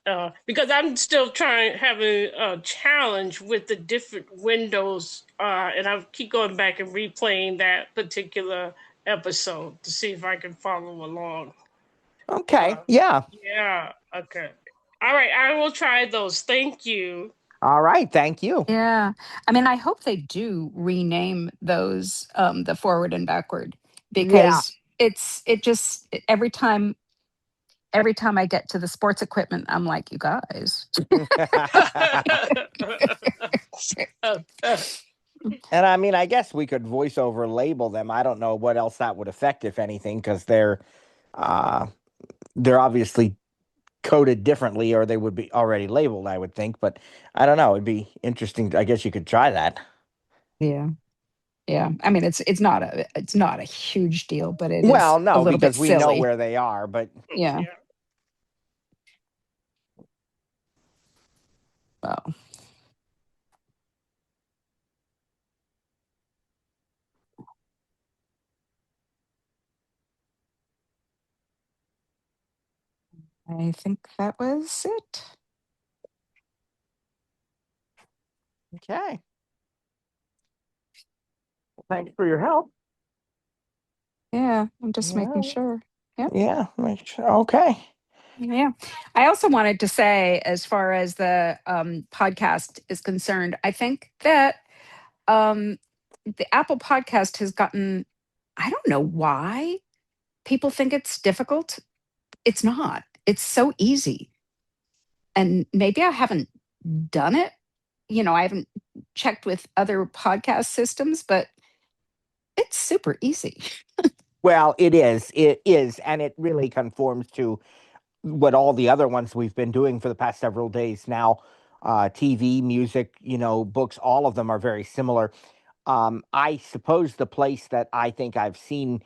Yeah. Because I'm still having a challenge with the different windows, and I keep going back and replaying that particular episode to see if I can follow along. Okay. Uh, Yeah. yeah, okay. All right, I will try those. Thank you. All right. Thank you. Yeah. I mean, I hope they do rename those the forward and backward, Yeah. because it just every time I get to the sports equipment, I'm like, you guys. And I mean, I guess we could voice over label them. I don't know what else that would affect, if anything, because uh, they're obviously coded differently, or they would be already labeled, I would think. But I don't know. It'd be interesting. I guess you could try that. Yeah. Yeah. I mean, it's not a huge deal, but it is Well, a no, little bit because we know silly. where they are. But Yeah. Yeah. Well, I think that was it. okay. Thanks for your help. Yeah. I'm just making Yeah. sure. Yep. Yeah. Make sure. Okay. Yeah. I also wanted to say, as far as the podcast is concerned, I think that um, the Apple podcast has gotten, I don't know why people think it's difficult. It's not, it's so easy. And maybe I haven't done it. I haven't checked with other podcast systems, but it's super easy. Well, it is. It is, and it really conforms to what all the other ones we've been doing for the past several days now. TV, music, books, all of them are very similar. I suppose the place that I think I've seen,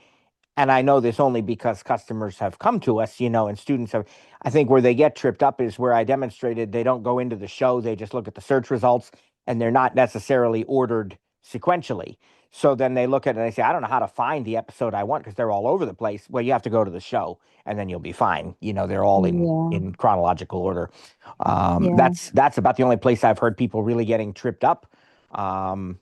and I know this only because customers have come to us, and students have, I think where they get tripped up is where I demonstrated they don't go into the show, they just look at the search results, and they're not necessarily ordered sequentially. So then they look at it and they say, I don't know how to find the episode I want because they're all over the place. Well, you have to go to the show and then you'll be fine. They're all Yeah. in chronological order. Yeah. That's about the only place I've heard people really getting tripped up.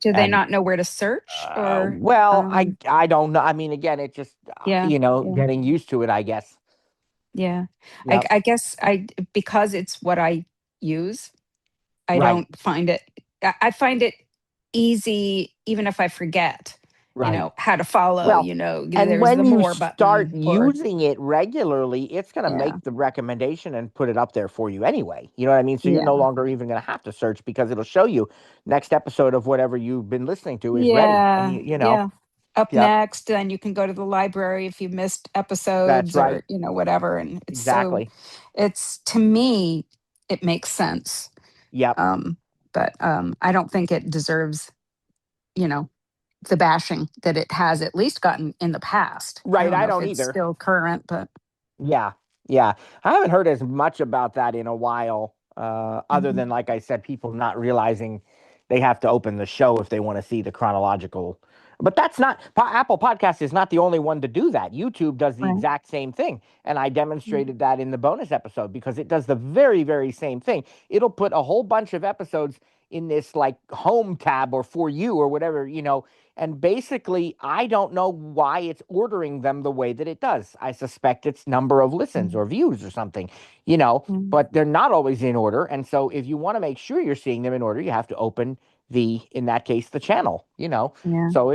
Do they And not know where to search, or well, I don't know. I mean, again, it just yeah, yeah. getting used to it, I guess. Yeah. Yep. I guess because it's what I use, I Right. don't find it, I find it easy, even if I forget, Right. how to follow, Well, and there's the when you more start button, or, using it regularly, it's going to yeah, make the recommendation and put it up there for you anyway. You know what I mean? So you're no yeah, longer even going to have to search because it'll show you next episode of whatever you've been listening to is ready. And yeah, yeah. Up yep, next, then you can go to the library if you missed that's episodes, right. or, whatever. And Exactly. to me, it makes sense. Yep. But I don't think it deserves, you know, the bashing that it has at least gotten in the past. I Right. don't I know if don't it's either. still current, but Yeah, yeah. I haven't heard as much about that in a while, other mhm. than, like I said, people not realizing they have to open the show if they want to see the chronological. But that's not Apple Podcast is not the only one to do that. YouTube does the Right. exact same thing, and I demonstrated that in the bonus episode because it does the very, very same thing. It'll put a whole bunch of episodes in this like home tab or for you or whatever, and basically I don't know why it's ordering them the way that it does. I suspect it's number of listens or views or something, but they're not always in order. And so if you want to make sure you're seeing them in order, you have to open in that case, the channel, Yeah. So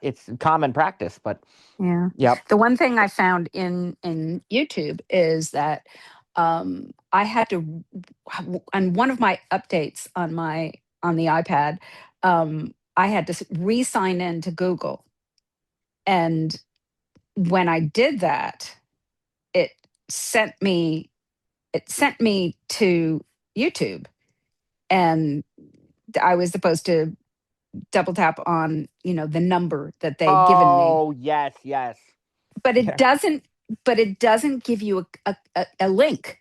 it's common practice, but Yeah. yep. The one thing I found in YouTube is that I had to, on one of my updates on the iPad, I had to re-sign in to Google, and when I did that, it sent me to YouTube, and I was supposed to double tap on the number that they'd given me, Oh, yes. but it doesn't give you a link.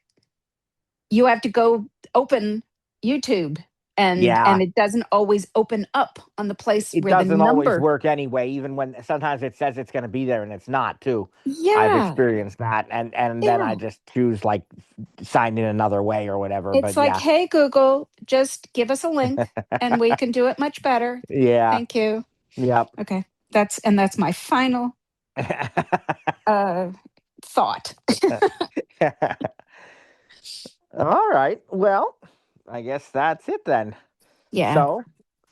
You have to go open YouTube, and Yeah. it doesn't always open up on the place It where the doesn't always number. work anyway, even when sometimes it says it's going to be there and it's not too. I've Yeah, experienced that, and then yeah. I just choose like sign in another way or whatever. It's But like, yeah, hey Google, just give us a link, and we can do it much better. yeah, Thank you. yep. Okay, that's my final thought. All right. Well, I guess that's it then. Yeah. So,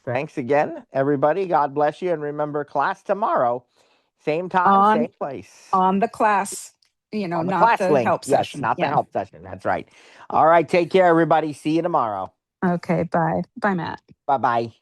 thanks again, everybody. God bless you, and remember, class tomorrow, same time, same place. On the class, On the not class the link. help Yes, session. not the Yeah. help session. That's right. All right. Take care, everybody. See you tomorrow. Okay. Bye. Bye, Matt. Bye bye.